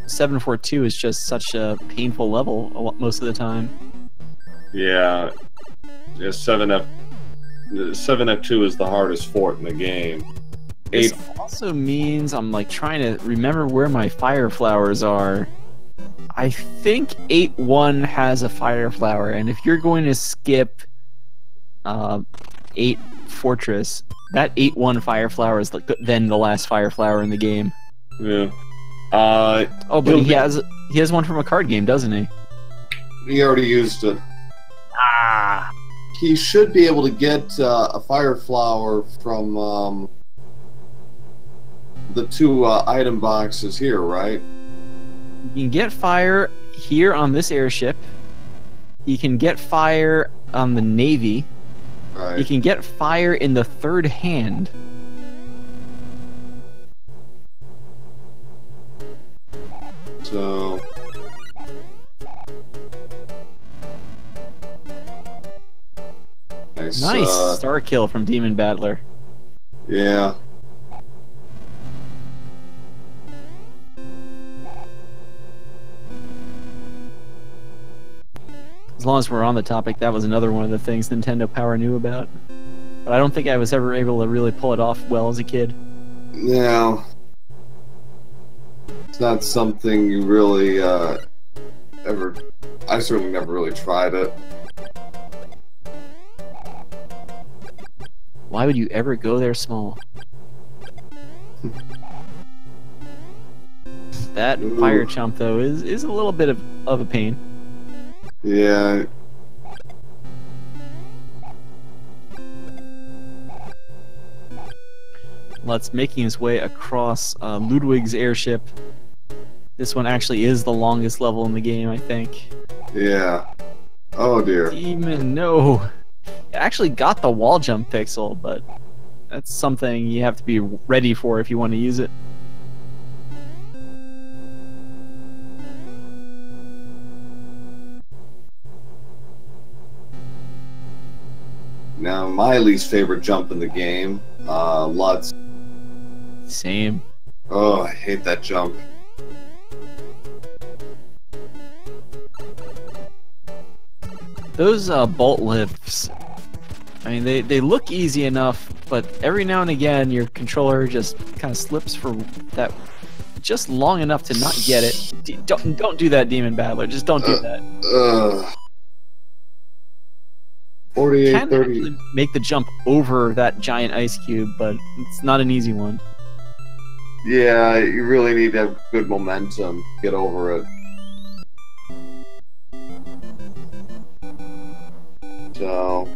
742 is just such a painful level most of the time. Yeah, 7F2 is the hardest fort in the game. This also means I'm like trying to remember where my fire flowers are. I think 8-1 has a fire flower, and if you're going to skip 8 Fortress, that 8-1 fire flower is then the last fire flower in the game. Yeah. Oh, but he has one from a card game, doesn't he? He already used it. Ah. He should be able to get a fire flower from the 2 item boxes here, right? You can get fire here on this airship. You can get fire on the Navy. Right. You can get fire in the 3rd hand. So nice star kill from DemonBattler. Yeah. As long as we're on the topic, that was another one of the things Nintendo Power knew about. But I don't think I was ever able to really pull it off well as a kid. No. It's not something you really ever... I certainly never really tried it. Why would you ever go there small? That fire chump, though, is a little bit of a pain. Yeah. Lutz making his way across Ludwig's airship. This one actually is the longest level in the game, I think. Yeah. Oh dear. Demon, no. It actually got the wall jump pixel, but that's something you have to be ready for if you want to use it. Now, my least favorite jump in the game, Lutz. Same. Oh, I hate that jump. Those bolt lifts, I mean, they look easy enough, but every now and again your controller just kind of slips for that just long enough to not get it. Don't do that, DemonBattler. Just don't do that. 48, 30. Make the jump over that giant ice cube, but it's not an easy one. Yeah, you really need to have good momentum to get over it. So...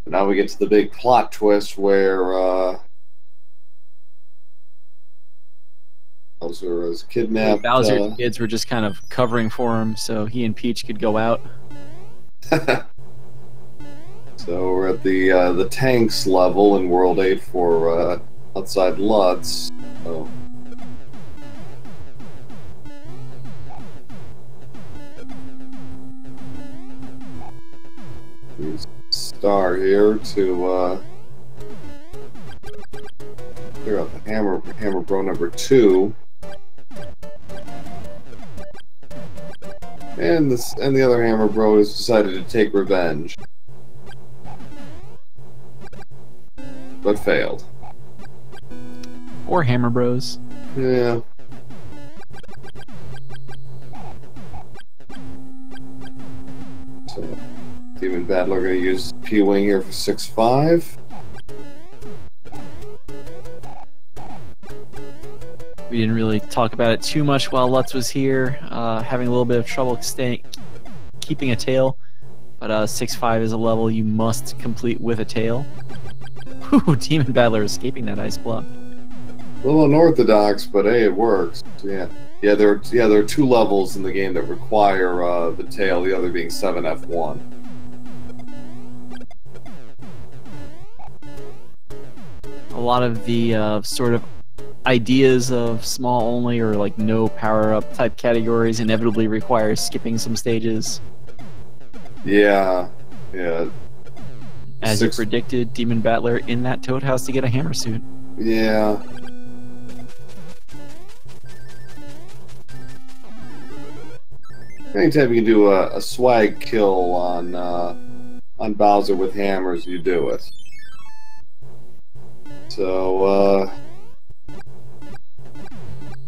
now we get to the big plot twist where Bowser was kidnapped. Bowser's kids were just kind of covering for him so he and Peach could go out. So we're at the tanks level in World 8 for Outside Lutz. So. Use star here to clear out the hammer bro number 2. And the other hammer bro has decided to take revenge. But failed. Or Hammer Bros. Yeah. So, DemonBattler going to use P-Wing here for 6-5. We didn't really talk about it too much while Lutz was here, having a little bit of trouble keeping a tail, but 6-5 is a level you must complete with a tail. Whew, DemonBattler escaping that ice block. A little unorthodox, but hey, it works. Yeah, there are 2 levels in the game that require the tail, the other being 7F1. A lot of the sort of ideas of small only or like no power-up type categories inevitably require skipping some stages. Yeah. As you predicted, DemonBattler in that Toad House to get a hammer suit. Yeah. Anytime you can do a swag kill on Bowser with hammers, you do it. So,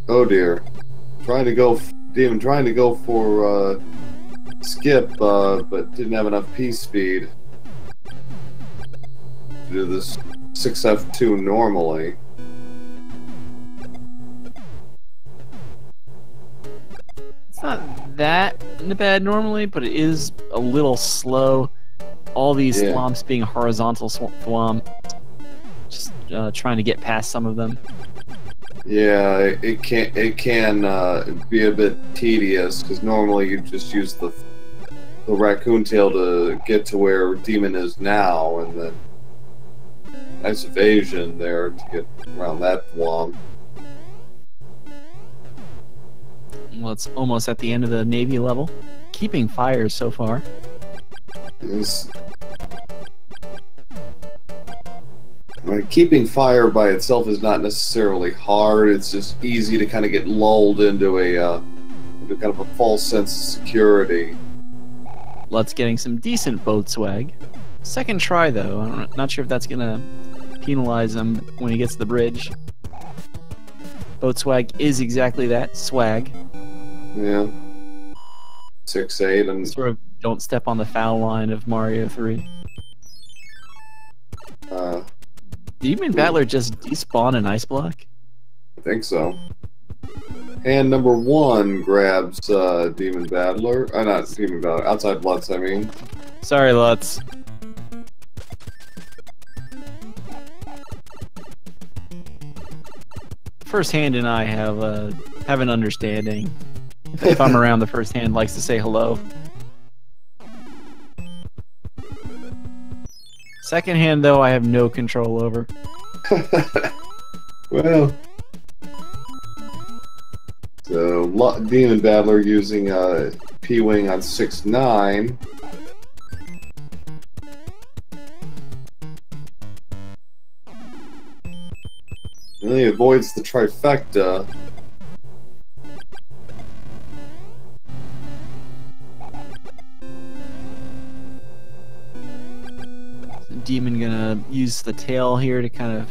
oh dear. Demon trying to go for skip, but didn't have enough piece speed to do this 6F2 normally. It's not that bad normally, but it is a little slow. All these thwomps being horizontal thwomp. Just trying to get past some of them. Yeah, it can be a bit tedious because normally you just use the raccoon tail to get to where Demon is now, and then nice evasion there to get around that thwomp. Well, it's almost at the end of the Navy level. Keeping fire so far. Keeping fire by itself is not necessarily hard. It's just easy to kind of get lulled into kind of a false sense of security. Lutz getting some decent boat swag. Second try though. I'm not sure if that's gonna penalize him when he gets to the bridge. Boat swag is exactly that, swag. Yeah. 6-8 and sort of don't step on the foul line of Mario 3. DemonBattler just despawned an ice block? I think so. Hand number 1 grabs DemonBattler. Not DemonBattler, outside Lutz, I mean. Sorry, Lutz. First hand and I have an understanding. If I'm around, the first hand likes to say hello. Second hand, though, I have no control over. Well, so DemonBattler using P-Wing on 6-9. And he avoids the trifecta. Demon gonna use the tail here to kind of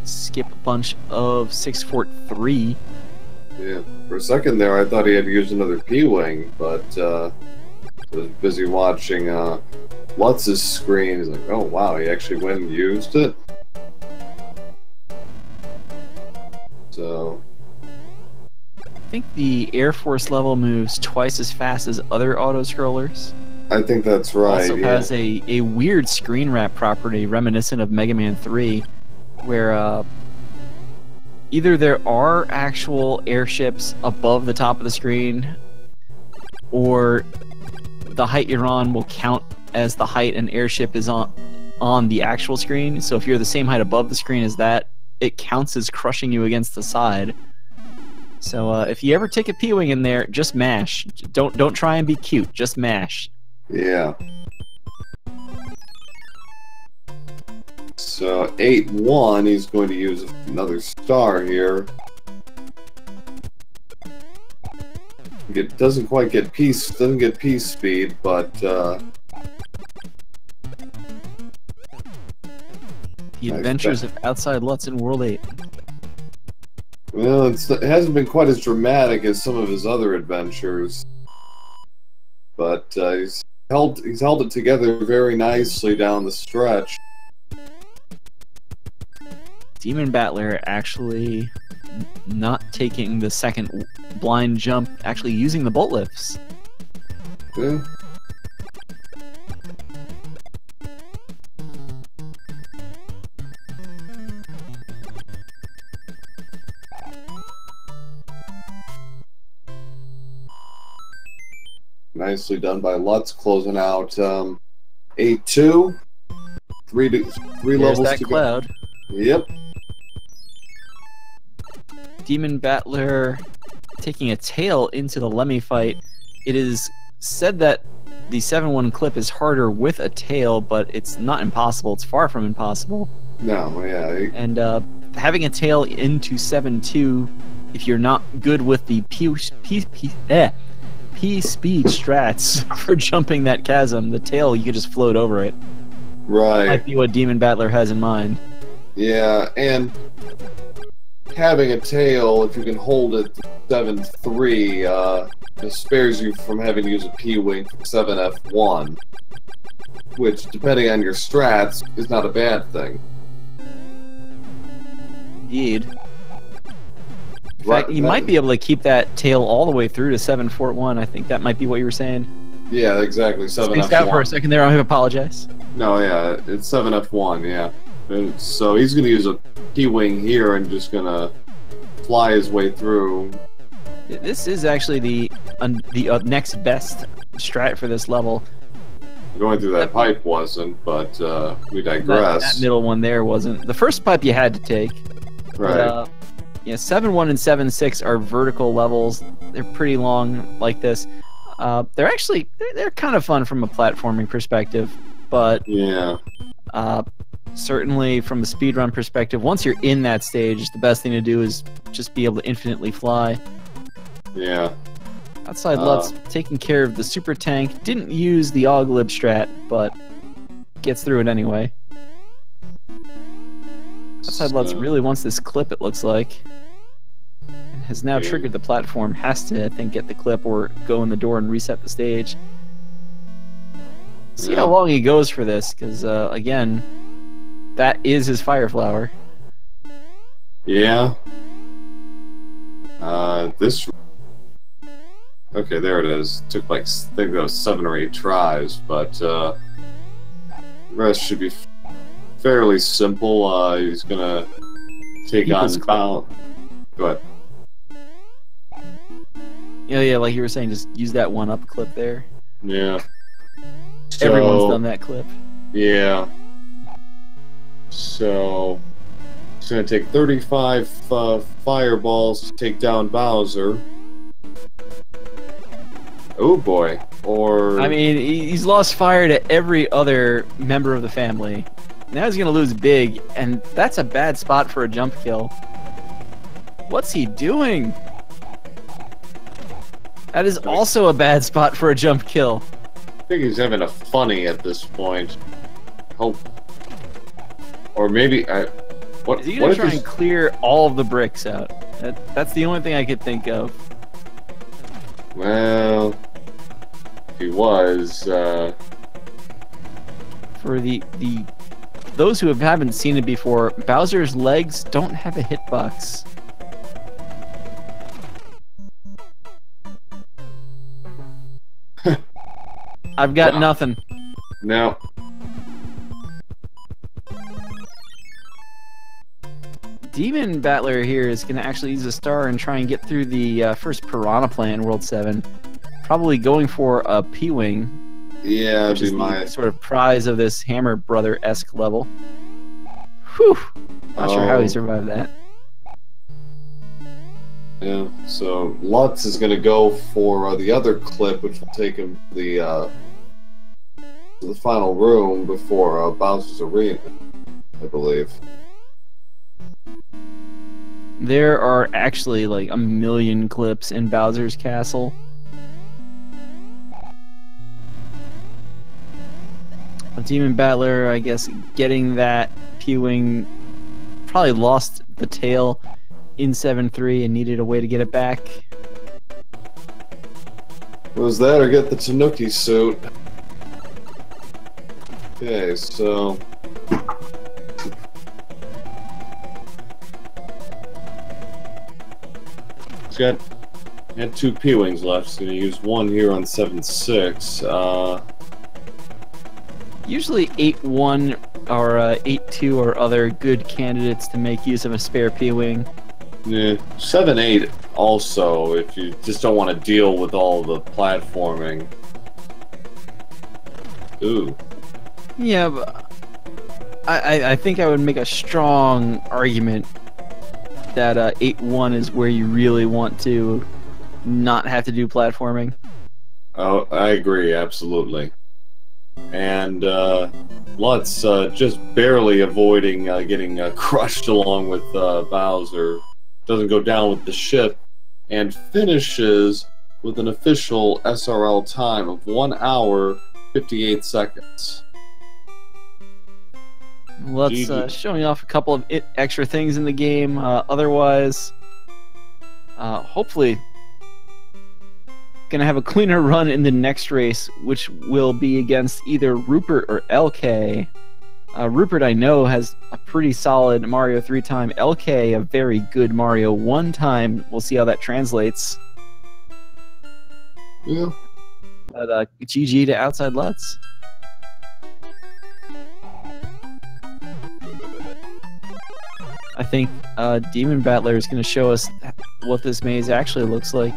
skip a bunch of 6-4-3. Yeah, for a second there I thought he had to use another P-Wing, but I was busy watching Lutz's screen. He's like, oh wow, he actually went and used it. So I think the Air Force level moves twice as fast as other auto-scrollers. I think that's right. Also has a weird screen wrap property reminiscent of Mega Man 3, where either there are actual airships above the top of the screen, or the height you're on will count as the height an airship is on the actual screen. So if you're the same height above the screen as that, it counts as crushing you against the side. So if you ever take a P-Wing in there, just mash. Don't try and be cute. Just mash. Yeah. So 8-1, he's going to use another star here. Doesn't quite get peace speed, but The Adventures of Outside Lutz in World 8. well, it hasn't been quite as dramatic as some of his other adventures. But he's held it together very nicely down the stretch. DemonBattler actually not taking the second blind jump, actually using the bolt lifts. Yeah. Nicely done by Lutz, closing out 8-2. Three levels that to cloud. go. Yep. DemonBattler taking a tail into the Lemmy fight. It is said that the 7-1 clip is harder with a tail, but it's not impossible. It's far from impossible. No, yeah. And having a tail into 7-2, if you're not good with the P-speed strats for jumping that chasm, the tail, you could just float over it. Right. Might be what DemonBattler has in mind. Yeah, and having a tail, if you can hold it to 7-3, it spares you from having to use a P-wing for 7F1, which, depending on your strats, is not a bad thing. Indeed. In fact, you might be able to keep that tail all the way through to 7-4-1. I think that might be what you were saying. Yeah, exactly. 7F1. Spaced out for a second there. I apologize. No, yeah, it's 7F1. Yeah. So he's going to use a P-wing here and just going to fly his way through. This is actually the next best strat for this level. Going through that pipe wasn't, but we digress. That middle one there wasn't. The first pipe you had to take. Right. But, yeah, 7-1 and 7-6 are vertical levels. They're pretty long like this. They're kind of fun from a platforming perspective, but yeah. Certainly from a speedrun perspective, once you're in that stage, the best thing to do is just be able to infinitely fly. Yeah. Outside Lutz taking care of the super tank. Didn't use the Auglib strat, but gets through it anyway. Outside Lutz really wants this clip, it looks like. And has now triggered the platform. Has to, I think, get the clip or go in the door and reset the stage. See how long he goes for this, because, again, that is his fire flower. Yeah. This... Okay, there it is. Took like, I think that was 7 or 8 tries, but the rest should be fairly simple. He's gonna take on Bound. Go ahead. Yeah, like you were saying, just use that one-up clip there. Yeah. Everyone's done that clip. Yeah. So it's gonna take 35 fireballs to take down Bowser. Oh boy. Or... I mean, he's lost fire to every other member of the family. Now he's gonna lose big, and that's a bad spot for a jump kill. What's he doing? That is also a bad spot for a jump kill. I think he's having a funny at this point. Hope. Or maybe is he gonna try and clear all of the bricks out? That's the only thing I could think of. Well, if he was, for those who haven't seen it before, Bowser's legs don't have a hitbox. I've got nothing. No. DemonBattler here is going to actually use a star and try and get through the first Piranha Plant in World 7. Probably going for a P-Wing. Yeah, which is the sort of prize of this Hammer Brother-esque level. Whew! Not sure how he survived that. Yeah, so Lutz is going to go for the other clip, which will take him to the final room before Bowser's Arena. I believe. There are actually like a million clips in Bowser's Castle. DemonBattler, I guess, getting that P-Wing, probably lost the tail in 7-3 and needed a way to get it back. Was that or get the Tanuki suit? Okay, so... Had 2 P-Wings left, so gonna use 1 here on 7-6. Usually 8-1 or 8-2 or other good candidates to make use of a spare P-Wing. Yeah, 7-8 also, if you just don't want to deal with all the platforming. Ooh. Yeah, but I think I would make a strong argument that 8-1 is where you really want to not have to do platforming. Oh, I agree, absolutely. And Lutz just barely avoiding getting crushed along with Bowser. Doesn't go down with the ship, and finishes with an official SRL time of 1 hour, 58 seconds. Let's showing off a couple of extra things in the game. Otherwise, hopefully, gonna have a cleaner run in the next race, which will be against either Rupert or LK. Rupert, I know, has a pretty solid Mario 3 time. LK, a very good Mario 1 time. We'll see how that translates. Yeah. But GG to Outside Lutz. I think DemonBattler is going to show us what this maze actually looks like.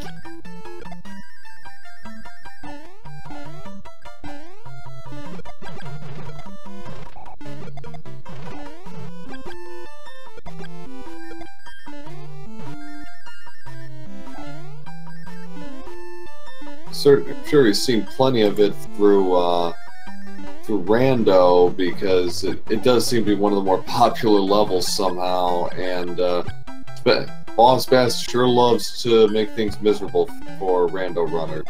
I'm sure he's seen plenty of it through Rando, because it does seem to be one of the more popular levels somehow, and Boss Bass sure loves to make things miserable for Rando runners.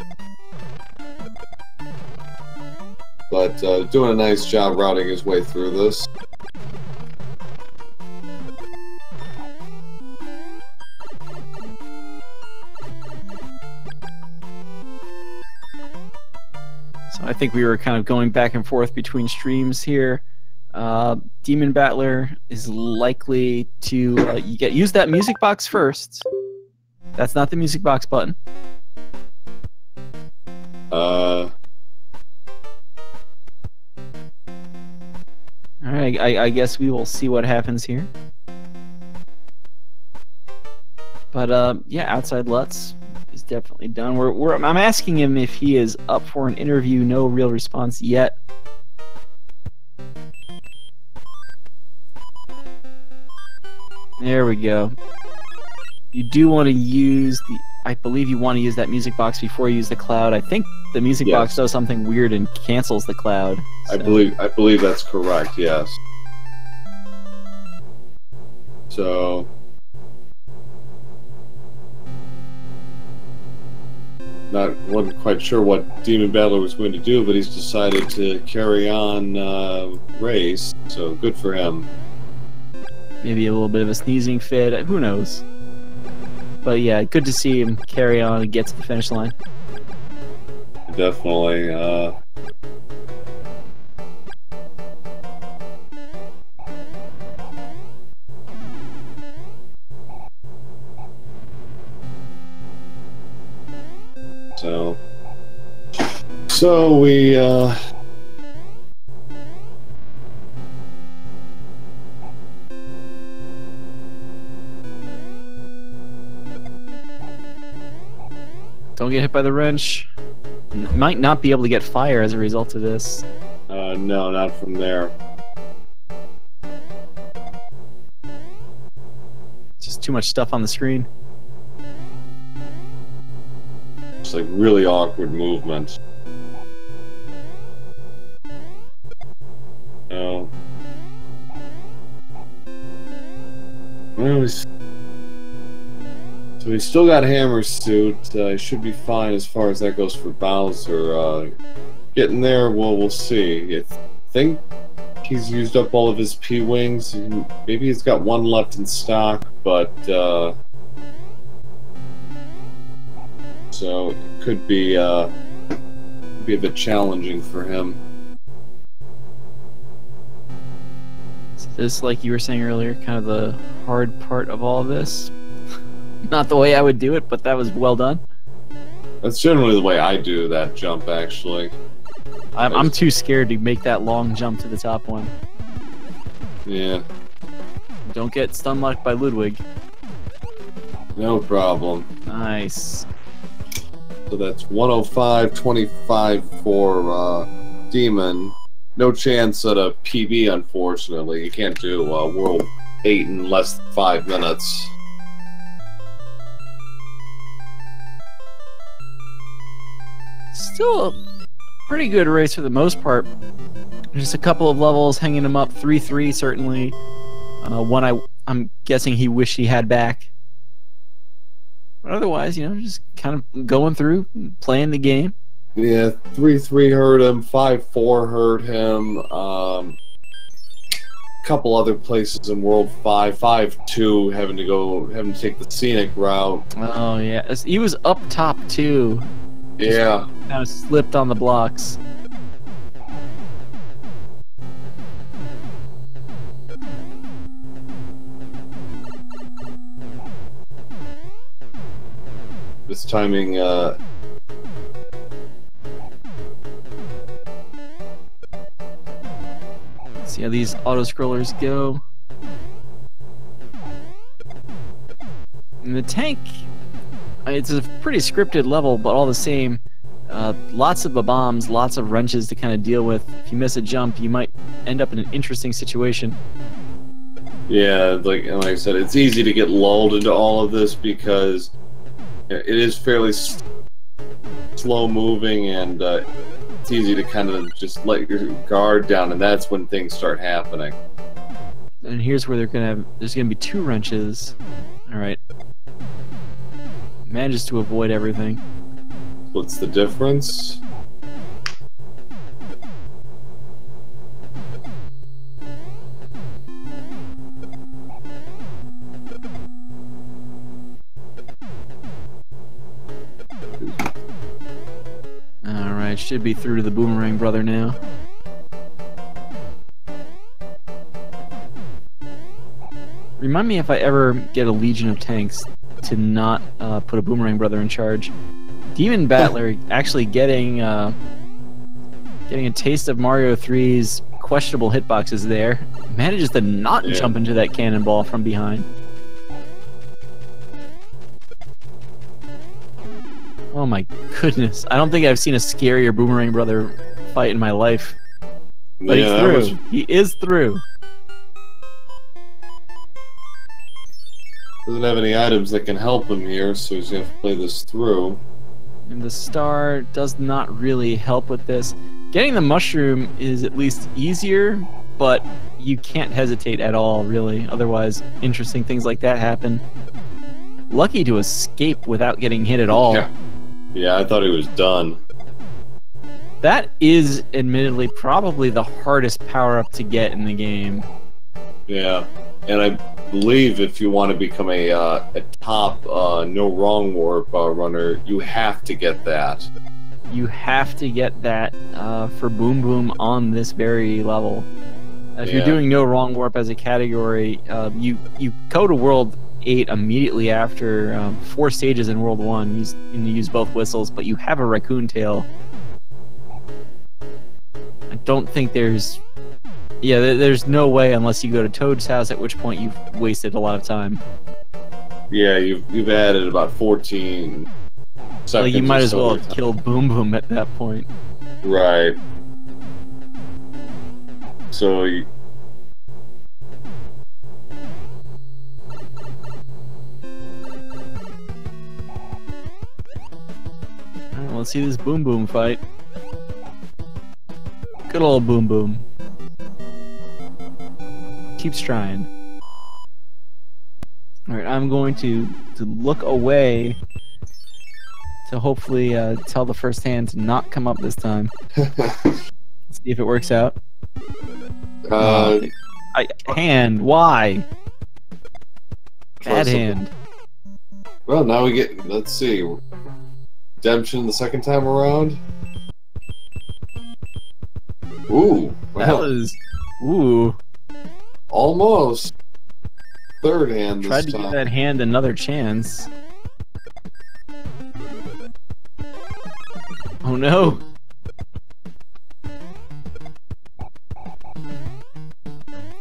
But doing a nice job routing his way through this. I think we were kind of going back and forth between streams here. DemonBattler is likely to use that music box first. That's not the music box button. All right, I guess we will see what happens here. But yeah, Outside Lutz is definitely done. I'm asking him if he is up for an interview. No real response yet. There we go. You do want to use I believe you want to use that music box before you use the cloud. I think the music box does something weird and cancels the cloud. So. I believe that's correct. Yes. So. Wasn't quite sure what DemonBattler was going to do, but he's decided to carry on race, so good for him. Maybe a little bit of a sneezing fit, who knows. But yeah, good to see him carry on and get to the finish line. Definitely. So we don't get hit by the wrench. Might not be able to get fire as a result of this. No, not from there. Just too much stuff on the screen. It's like really awkward movement. No. Well, so he's still got Hammer Suit. He should be fine as far as that goes for Bowser. Getting there, well, we'll see. I think he's used up all of his P-Wings. Maybe he's got one left in stock, but so it could be a bit challenging for him. Is this, like you were saying earlier, kind of the hard part of all of this? Not the way I would do it, but that was well done. That's generally the way I do that jump, actually. I'm too scared to make that long jump to the top one. Yeah. Don't get stun locked by Ludwig. No problem. Nice. So that's 105.25 for Demon. No chance at a PB, unfortunately. You can't do World 8 in less than 5 minutes. Still a pretty good race for the most part. Just a couple of levels hanging him up. 3-3 certainly. One I'm guessing he wished he had back. But otherwise, you know, just kind of going through, playing the game. Yeah, 3-3 hurt him, 5-4 hurt him. Couple other places in World 5, 5-2 having to take the scenic route. Oh yeah, he was up top too. Yeah. Kind of slipped on the blocks. This timing, See how these auto-scrollers go. And the tank, it's a pretty scripted level, but all the same, lots of bombs, lots of wrenches to kind of deal with. If you miss a jump, you might end up in an interesting situation. yeah, like I said, it's easy to get lulled into all of this because it is fairly slow moving, and it's easy to kind of just let your guard down, and that's when things start happening. And here's where there's gonna be 2 wrenches. All right. Manages to avoid everything. What's the difference? Alright, should be through to the Boomerang Brother now. Remind me if I ever get a Legion of Tanks to not put a Boomerang Brother in charge. DemonBattler actually getting a taste of Mario 3's questionable hitboxes there. Manages to not jump into that cannonball from behind. Oh my goodness. I don't think I've seen a scarier Boomerang Brother fight in my life. But he's through. He is through. Doesn't have any items that can help him here, so he's going to play this through. And the star does not really help with this. Getting the mushroom is at least easier, but you can't hesitate at all, really. Otherwise, interesting things like that happen. Lucky to escape without getting hit at all. Yeah, I thought he was done. That is, admittedly, probably the hardest power-up to get in the game. Yeah, and I believe if you want to become a top no wrong warp runner, you have to get that. You have to get that for Boom Boom on this very level. If you're doing no wrong warp as a category, you go to World 8 immediately after 4 stages in World 1. You use both whistles, but you have a raccoon tail. I don't think there's... Yeah, there's no way unless you go to Toad's house, at which point you've wasted a lot of time. Yeah, you've added about 14 seconds. Like, you might as well have killed Boom Boom at that point. Right. So you... Alright, let's see this Boom Boom fight. Good old Boom Boom. Keeps trying. All right, I'm going to look away to hopefully tell the first hand to not come up this time. Let's see if it works out. Hand, why? Bad hand. Well, now we get, let's see, redemption the second time around. Ooh, that was, ooh. Almost. Third hand this Tried to time. give that hand another chance. Oh no.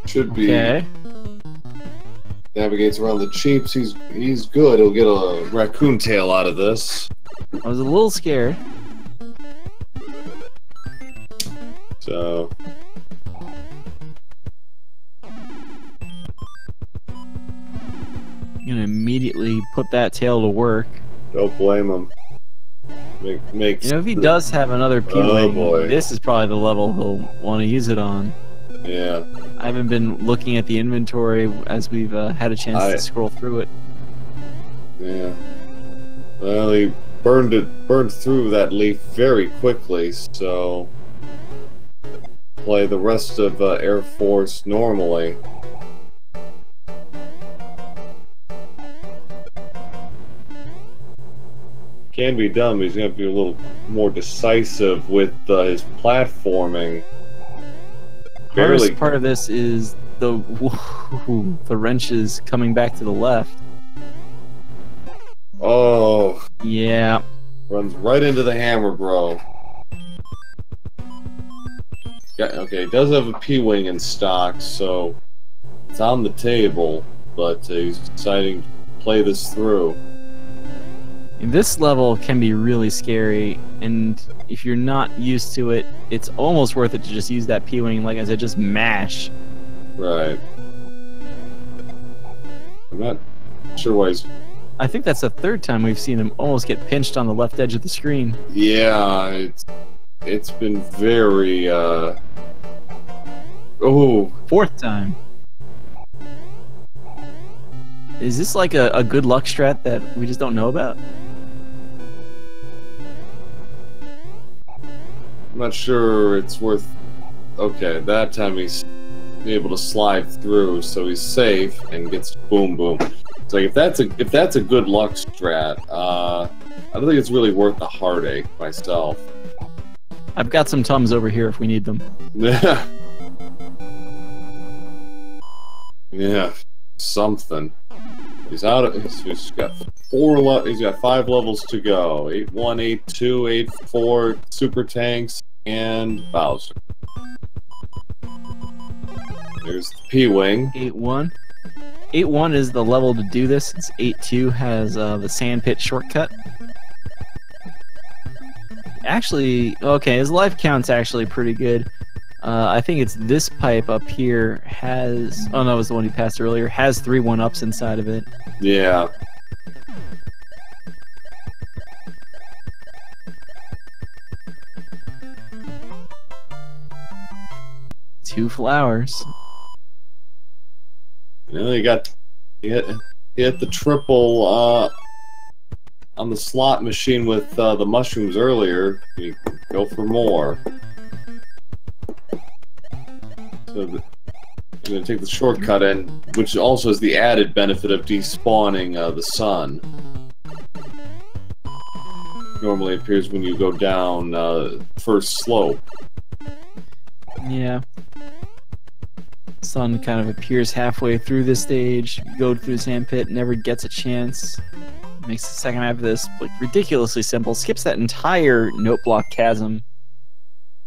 Should be. Okay. Navigates around the cheaps. He's good. He'll get a raccoon tail out of this. I was a little scared. So. I'm gonna immediately put that tail to work. Don't blame him. Makes. You know, if he does have another P-Wing, this is probably the level he'll want to use it on. Yeah. I haven't been looking at the inventory as we've had a chance to scroll through it. Yeah. Well, he burned through that leaf very quickly, so play the rest of Air Force normally. Can be done, but he's going to be a little more decisive with his platforming. Hardest part of this is the wrenches coming back to the left. Oh. Yeah. Runs right into the hammer, bro. Yeah, okay, he does have a P-Wing in stock, so it's on the table, but he's deciding to play this through. This level can be really scary, and if you're not used to it, it's almost worth it to just use that P-Wing, like I said, just mash. Right. I'm not sure why he's... I think that's the third time we've seen him almost get pinched on the left edge of the screen. Yeah, it's been very, Oh. Fourth time. Is this like a good luck strat that we just don't know about? I'm not sure it's worth... Okay, that time he's able to slide through, so he's safe and gets boom boom. So if that's a good luck strat, I don't think it's really worth the heartache myself. I've got some Tums over here if we need them. Yeah. Yeah, something. He's out of. He's got he's got 5 levels to go. 8-1, 8-2, 8-4 super tanks and Bowser. There's the P-Wing. 8-1. 8-1 is the level to do this, since 8-2 has the sandpit shortcut. Actually, okay, his life count's actually pretty good. I think it's this pipe up here has... Oh no, it was the one he passed earlier. Has 3 1-ups inside of it. Yeah. Two flowers. You hit the triple on the slot machine with the mushrooms earlier. You go for more. So you're going to take the shortcut in, which also has the added benefit of despawning the sun. Normally appears when you go down first slope. Yeah. Sun kind of appears halfway through this stage. You go through the sandpit, never gets a chance. Makes the second half of this like ridiculously simple. Skips that entire note block chasm.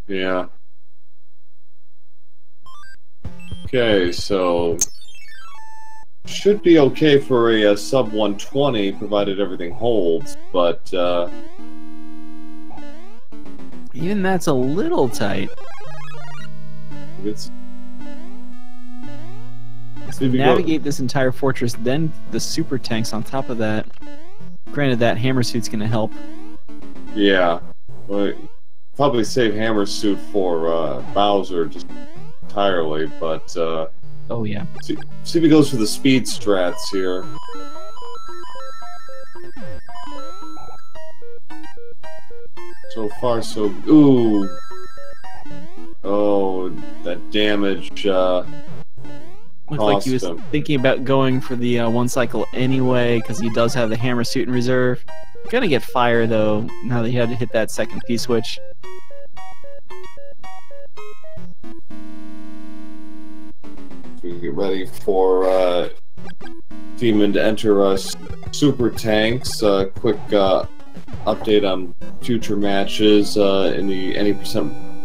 Yeah. Okay, so should be okay for a sub 120 provided everything holds, but even that's a little tight. It's navigate this entire fortress, then the super tanks on top of that. Granted, that hammer suit's gonna help. Yeah, well, probably save hammer suit for Bowser just entirely, but Oh yeah. See if he goes for the speed strats here. So far, so... Ooh! Oh, that damage Looked like he was him. thinking about going for the one cycle anyway, because he does have the hammer suit in reserve. Gonna get fire though, now that he had to hit that second P-switch. We get ready for Demon to enter us Super Tanks. Quick update on future matches in the Any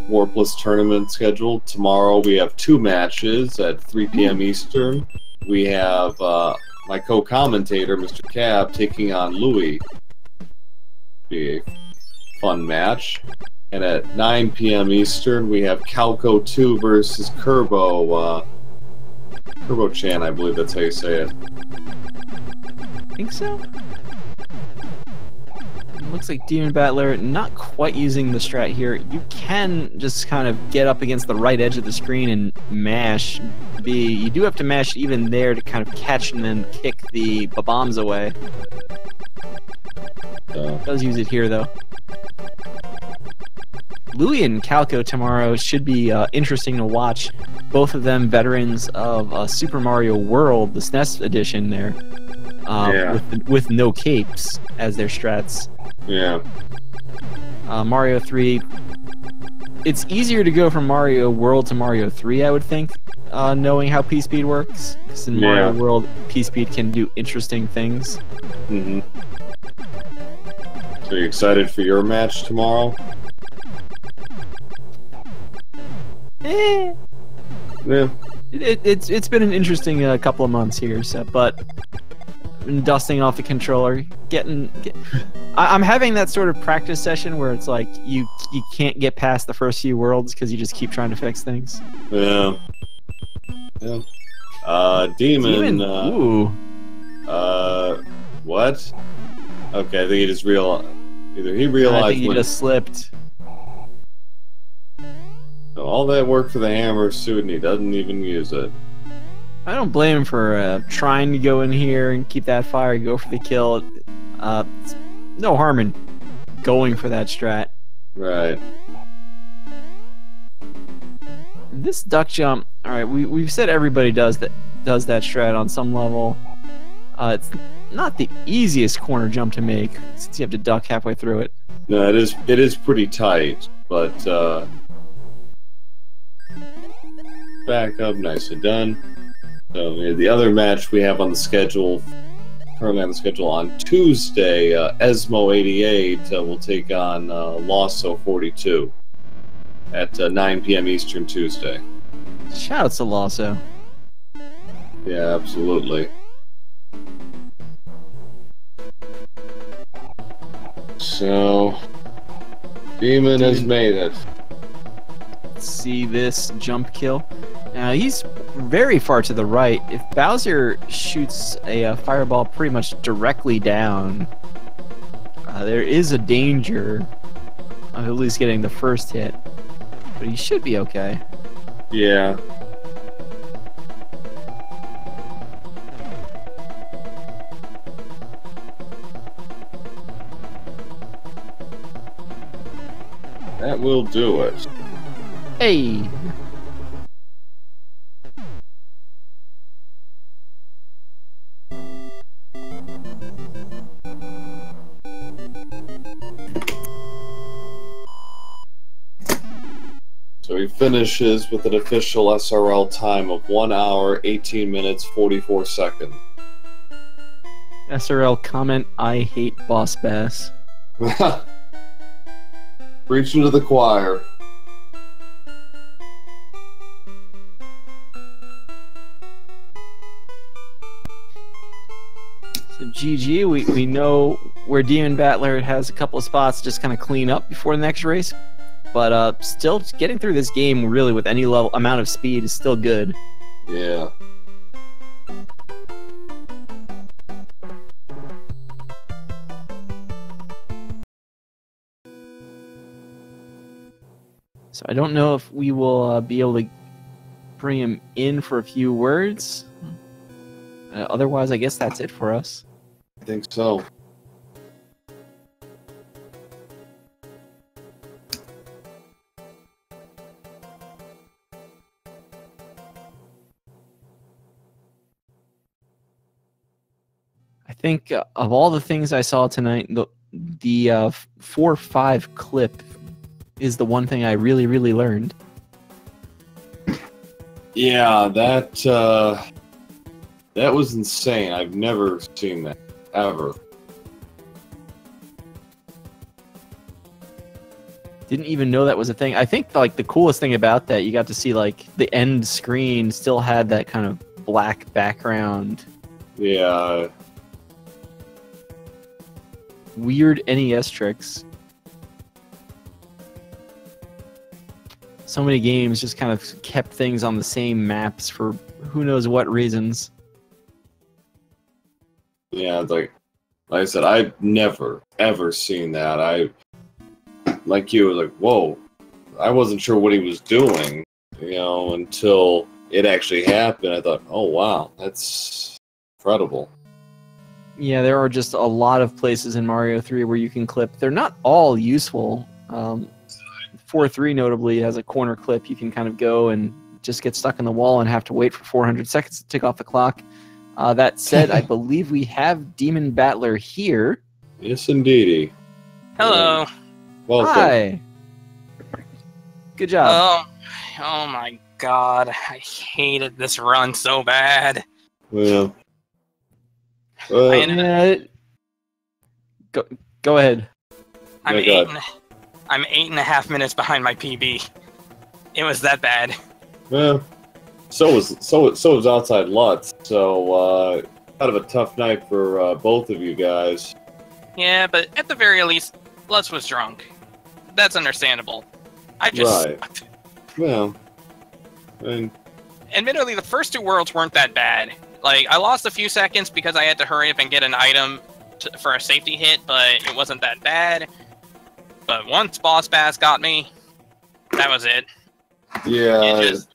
Warpless Tournament schedule. Tomorrow we have 2 matches at 3 p.m. Eastern. We have my co-commentator, Mr. Cab, taking on Louis. Be a fun match. And at 9 p.m. Eastern, we have Calco 2 versus Kerbo. Kerbo-chan, I believe that's how you say it. I think so. Looks like DemonBattler not quite using the strat here. You can just kind of get up against the right edge of the screen and mash B. You do have to mash even there to kind of catch and then kick the bombs away. Does use it here though. Louis and Calco tomorrow should be interesting to watch. Both of them veterans of Super Mario World, the SNES edition there, with no capes as their strats. Yeah. Mario 3. It's easier to go from Mario World to Mario 3, I would think, knowing how P-Speed works. Because in Mario World, P-Speed can do interesting things. Mm-hmm. So you excited for your match tomorrow? Eh. Yeah. It's been an interesting couple of months here, so, but been dusting off the controller, I'm having that sort of practice session where it's like you can't get past the first few worlds because you just keep trying to fix things. Yeah. Yeah. Demon. Ooh. What? Okay, I think he just realized. Either he realized. I think he just slipped. All that work for the hammer suit, and he doesn't even use it. I don't blame him for trying to go in here and keep that fire, go for the kill. No harm in going for that strat. Right. This duck jump, alright, we've said everybody does that strat on some level. It's not the easiest corner jump to make, since you have to duck halfway through it. No, it is pretty tight, but back up, nicely done. So the other match we have on the schedule, currently on the schedule on Tuesday, Esmo88 will take on Lasso 42 at 9 p.m. Eastern Tuesday. Shouts to Lasso. Yeah, absolutely. So, Demon has made it. Let's see this jump kill. Now he's very far to the right. If Bowser shoots a fireball pretty much directly down, there is a danger of at least getting the first hit. But he should be okay. Yeah. That will do it. Hey! So he finishes with an official SRL time of 1 hour, 18 minutes, 44 seconds. SRL comment, I hate Boss Bass. Preaching to the choir. So GG, we know where DemonBattler has a couple of spots to just kind of clean up before the next race. But still, getting through this game really with any amount of speed is still good. Yeah. So I don't know if we will be able to bring him in for a few words. Otherwise, I guess that's it for us. I think so. I think of all the things I saw tonight, the 4-5 clip is the one thing I really, really learned. Yeah, that was insane. I've never seen that, ever. Didn't even know that was a thing. I think like the coolest thing about that, you got to see like the end screen still had that kind of black background. Yeah. Weird NES tricks. So many games just kind of kept things on the same maps for who knows what reasons. Yeah, like I said, I've never, ever seen that. Like you, like, whoa. I wasn't sure what he was doing, until it actually happened. I thought, oh, wow, that's incredible. Yeah, there are just a lot of places in Mario 3 where you can clip. They're not all useful. 4-3 notably has a corner clip. You can kind of go and just get stuck in the wall and have to wait for 400 seconds to tick off the clock. That said, I believe we have DemonBattler here. Yes, indeedy. Hello. Welcome. Hi. Good job. Oh my god. I hated this run so bad. Well, Go ahead. I'm Yeah, go I'm 8.5 minutes behind my PB. It was that bad. well, so was Outside Lutz. So kind of a tough night for both of you guys. Yeah, but at the very least, Lutz was drunk. That's understandable. I just Right. sucked. Well, and Admittedly, the first two worlds weren't that bad. Like, I lost a few seconds because I had to hurry up and get an item for a safety hit, but it wasn't that bad. But once Boss Bass got me, that was it. yeah, It just,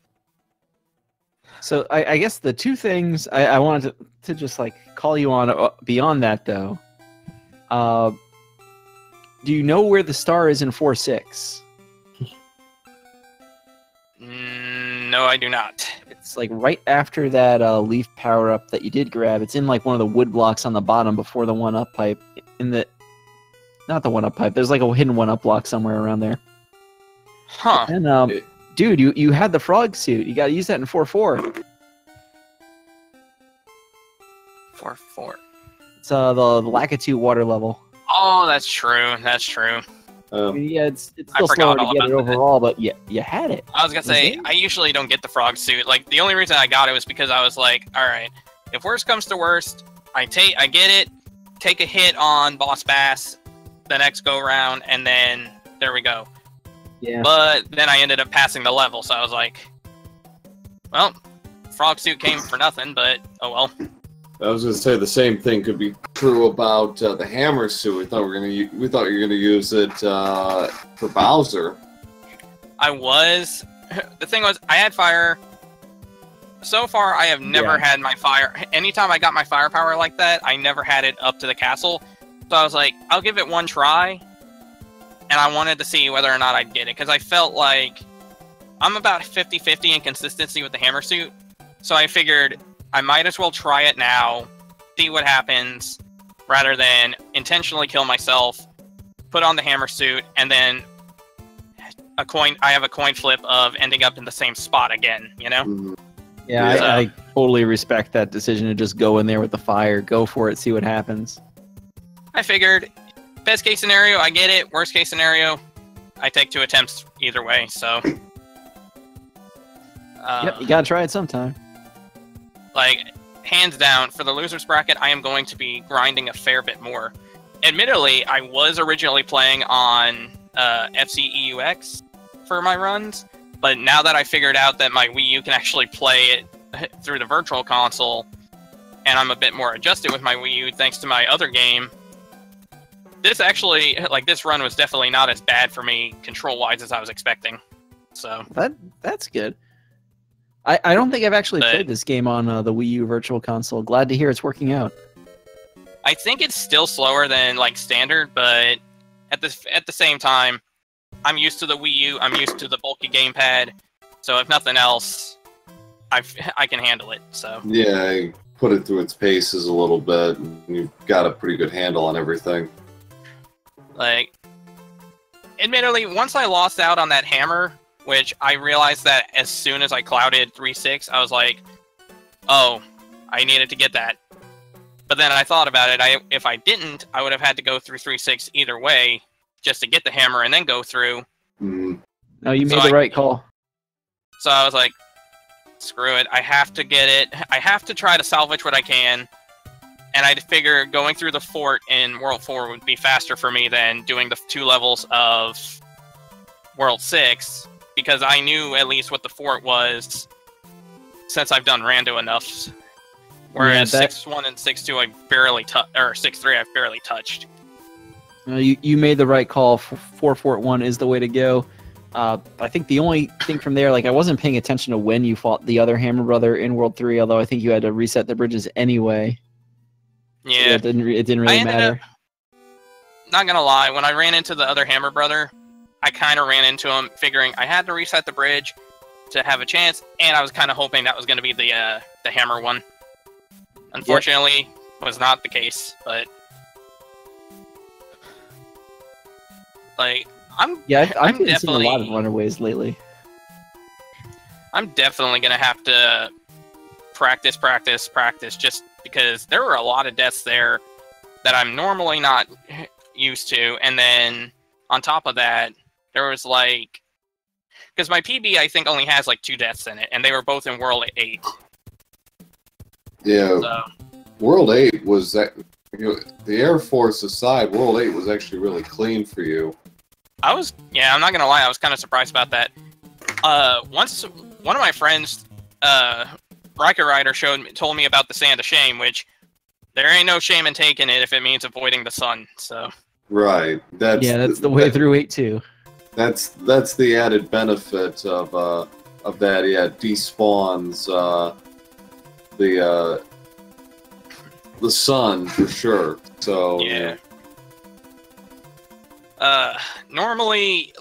So I guess the two things I wanted to just like call you on beyond that though. Do you know where the star is in 4-6? no, I do not. It's like right after that leaf power up that you did grab. It's in like one of the wood blocks on the bottom before the 1-up pipe. Not the 1-up pipe. There's like a hidden 1-up block somewhere around there. Huh. And dude, you had the frog suit. You got to use that in 4-4. 4-4. It's the Lakitu water level. Oh, that's true. That's true. Yeah, it's I still slower forgot to all get it about that. overall, but you had it. I was gonna say, it? I usually don't get the frog suit. Like, the only reason I got it was because I was like, alright, if worst comes to worst, I get it, take a hit on Boss Bass the next go round, and then there we go. Yeah. But then I ended up passing the level, so I was like, well, frog suit came for nothing, but oh well. I was going to say the same thing could be true about the hammer suit. We thought you were gonna use it for Bowser. I was. The thing was, I had fire. So far, I have never had my fire. Anytime I got my firepower like that, I never had it up to the castle. So I was like, I'll give it one try. And I wanted to see whether or not I'd get it. Because I felt like I'm about 50-50 in consistency with the hammer suit. So I figured I might as well try it now, see what happens, rather than intentionally kill myself, put on the hammer suit, and then I have a coin flip of ending up in the same spot again, you know? Mm-hmm. Yeah, Yeah. I totally respect that decision to just go in there with the fire, go for it, see what happens. I figured, best case scenario, I get it. Worst case scenario, I take 2 attempts either way, so... Yep, you gotta try it sometime. Like, hands down, for the loser's bracket, I am going to be grinding a fair bit more. Admittedly, I was originally playing on FCEUX for my runs, but now that I figured out that my Wii U can actually play it through the Virtual Console, and I'm a bit more adjusted with my Wii U thanks to my other game, this run was definitely not as bad for me control-wise as I was expecting. So That's good. I don't think I've actually played this game on the Wii U Virtual Console. Glad to hear it's working out. I think it's still slower than like standard, but at the same time, I'm used to the Wii U. I'm used to the bulky gamepad, so if nothing else, I can handle it. So yeah, you put it through its paces a little bit, and you've got a pretty good handle on everything. Like, admittedly, once I lost out on that hammer, which I realized that as soon as I clouded 3-6, I was like, oh, I needed to get that. But then I thought about it. If I didn't, I would have had to go through 3-6 either way, just to get the hammer and then go through. Mm. No, you made the right call. So I was like, screw it. I have to get it. I have to try to salvage what I can. And I figure going through the fort in World 4 would be faster for me than doing the 2 levels of World 6, because I knew at least what the fort was since I've done rando enough. Whereas 6-1 and 6-2 I barely touched, or 6-3 I've barely touched. You made the right call. 4 Fort 1 is the way to go. I think the only thing from there, like, I wasn't paying attention to when you fought the other Hammer Brother in World 3, although I think you had to reset the bridges anyway. Yeah. So it didn't really matter. Not gonna lie, when I ran into the other Hammer Brother, I kind of ran into him figuring I had to reset the bridge to have a chance, and I was kind of hoping that was going to be the Hammer one. Unfortunately, was not the case, but like I've been seeing a lot of runaways lately. I'm definitely gonna have to practice, just because there were a lot of deaths there that I'm normally not used to, and then on top of that, there was like, because my PB I think only has like 2 deaths in it, and they were both in World 8. Yeah, so, World 8 was that. The Air Force aside, World 8 was actually really clean for you. I'm not gonna lie, I was kind of surprised about that. Once one of my friends, Riker Rider, told me about the Sand of Shame, which there ain't no shame in taking it if it means avoiding the sun. So right, that's the way through 8 too. That's the added benefit of that. Yeah, despawns the sun for sure. So yeah. Normally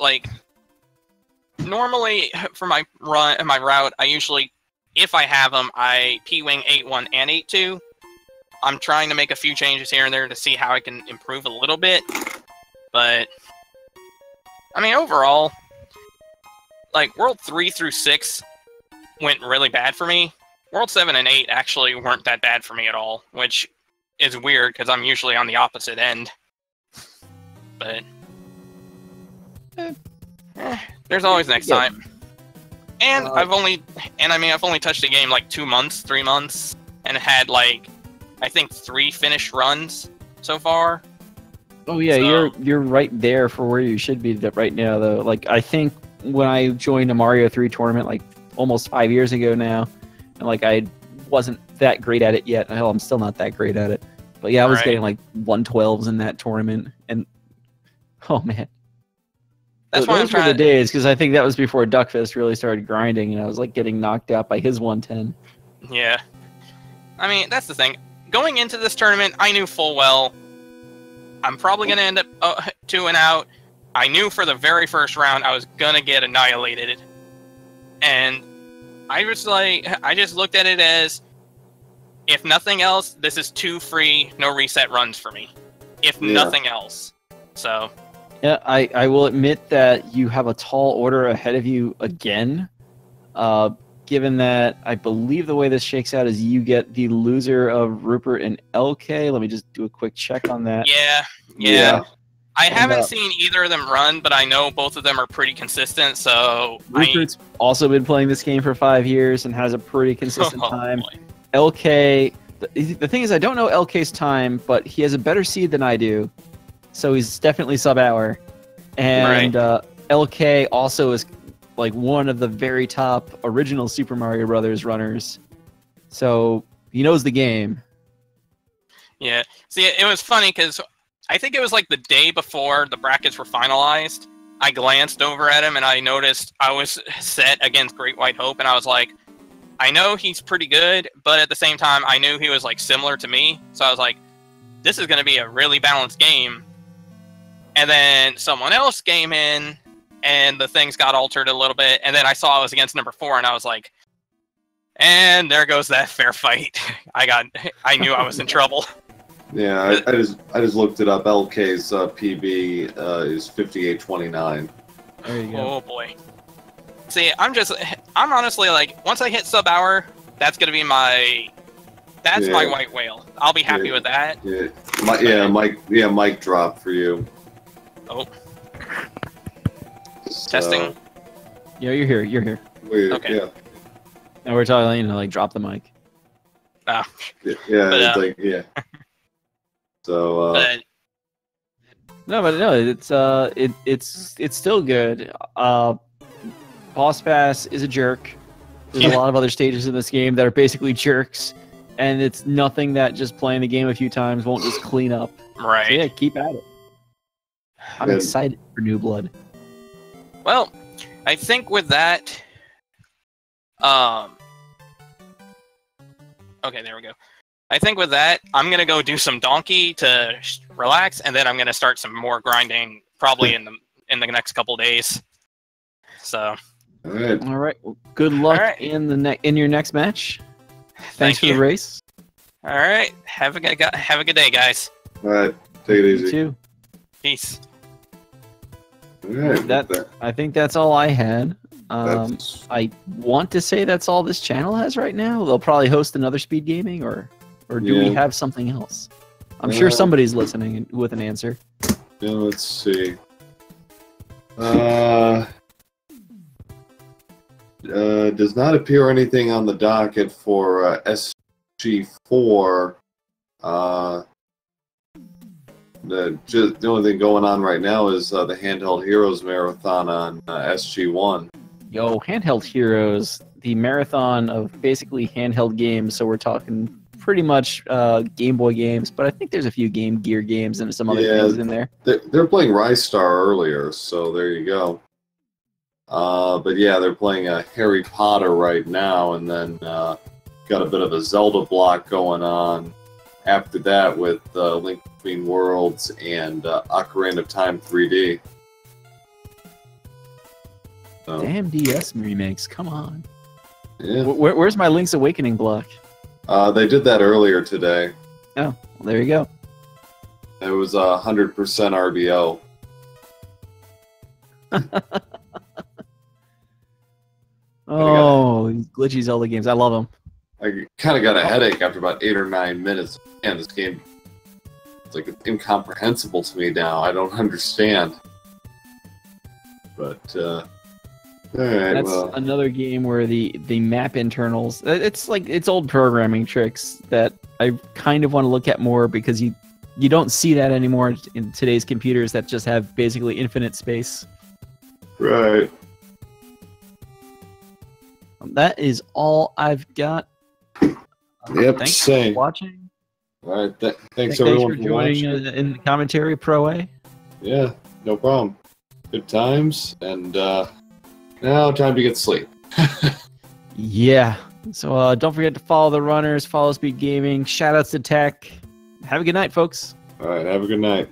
for my route, I usually, if I have them, I P-wing 8-1 and 8-2. I'm trying to make a few changes here and there to see how I can improve a little bit, but I mean, overall, like, World 3 through 6 went really bad for me. World 7 and 8 actually weren't that bad for me at all, which is weird because I'm usually on the opposite end. But there's always next time. And I've only touched the game like 2 months, 3 months, and had like, I think 3 finished runs so far. Oh yeah, so, you're right there for where you should be right now, though. Like, I think when I joined a Mario 3 tournament like almost 5 years ago now, and like I wasn't that great at it yet. Hell, I'm still not that great at it. But yeah, I was getting like 112s in that tournament, and oh man, that's why those were the days, because I think that was before Duckfist really started grinding, and I was like getting knocked out by his 110. Yeah, I mean, that's the thing. Going into this tournament, I knew full well I'm probably going to end up 2 and out. I knew for the very first round I was going to get annihilated. And I was like, I just looked at it as, if nothing else, this is 2 free, no reset runs for me. If nothing else. So. Yeah, I will admit that you have a tall order ahead of you again. Given that I believe the way this shakes out is you get the loser of Rupert and LK. Let me just do a quick check on that. Yeah. I haven't seen either of them run, but I know both of them are pretty consistent, so... Rupert's also been playing this game for 5 years and has a pretty consistent time. Boy. LK... The thing is, I don't know LK's time, but he has a better seed than I do, so he's definitely sub-hour. And LK also is like one of the very top original Super Mario Brothers runners, so he knows the game. Yeah. See, it was funny because I think it was like the day before the brackets were finalized. I glanced over at him and I noticed I was set against Great White Hope, and I was like, I know he's pretty good, but at the same time, I knew he was like similar to me. So I was like, this is going to be a really balanced game. And then someone else came in, and the things got altered a little bit. And then I saw I was against number 4, and I was like, and there goes that fair fight. I knew I was in trouble. Yeah, I just looked it up. LK's PB is 58.29. There you go. Oh boy. See, I'm honestly like, once I hit sub-hour, that's gonna be my white whale. I'll be happy with that. Yeah, mic drop for you. Oh. So, Testing. Yeah, you're here. You're here. Okay. Yeah. And we're talking, like drop the mic. Ah. Yeah. But, Like, yeah. So. But No, it's still good. Boss Pass is a jerk. There's a lot of other stages in this game that are basically jerks, and it's nothing that just playing the game a few times won't just clean up. right. So yeah, keep at it. I'm excited for New Blood. Well, I think with that, okay, there we go. I think with that, I'm gonna go do some donkey to relax, and then I'm gonna start some more grinding, probably in the next couple days. So. All right. All right. Well, good luck All right. in your next match. Thanks Thank for you. the race. All right. Have a good day, guys. All right. Take it You easy. too. Peace. All right. I think that's all I had. That's- I want to say that's all this channel has right now. They'll probably host another speed gaming, or do we Yeah. have something else? I'm sure somebody's listening with an answer. Yeah, let's see. Does not appear anything on the docket for SG4. The only thing going on right now is the Handheld Heroes Marathon on SG1. Yo, Handheld Heroes, the marathon of basically handheld games. So we're talking pretty much Game Boy games, but I think there's a few Game Gear games and some other things in there. They're playing Rystar earlier, so there you go. But yeah, they're playing Harry Potter right now, and then got a bit of a Zelda block going on after that with Link Between Worlds and Ocarina of Time 3D. So, Damn DS remakes, come on. yeah. Where's my Link's Awakening block? They did that earlier today. Oh, well, there you go. It was 100% RBO. Oh, these glitchy Zelda games. I love them. I kind of got a headache after about 8 or 9 minutes. Man, this game, it's incomprehensible to me now. I don't understand. But, alright, That's well. another game where the map internals, it's old programming tricks that I kind of want to look at more, because you don't see that anymore in today's computers that just have basically infinite space. Right. That is all I've got. Yep, Thanks same. for watching. Alright, thanks Thanks everyone for joining in the commentary, Pro A. Yeah, no problem. Good times, and now time to get sleep. Yeah. So don't forget to follow the runners, follow Speed Gaming. Shoutouts to Tech. Have a good night, folks. Alright, have a good night.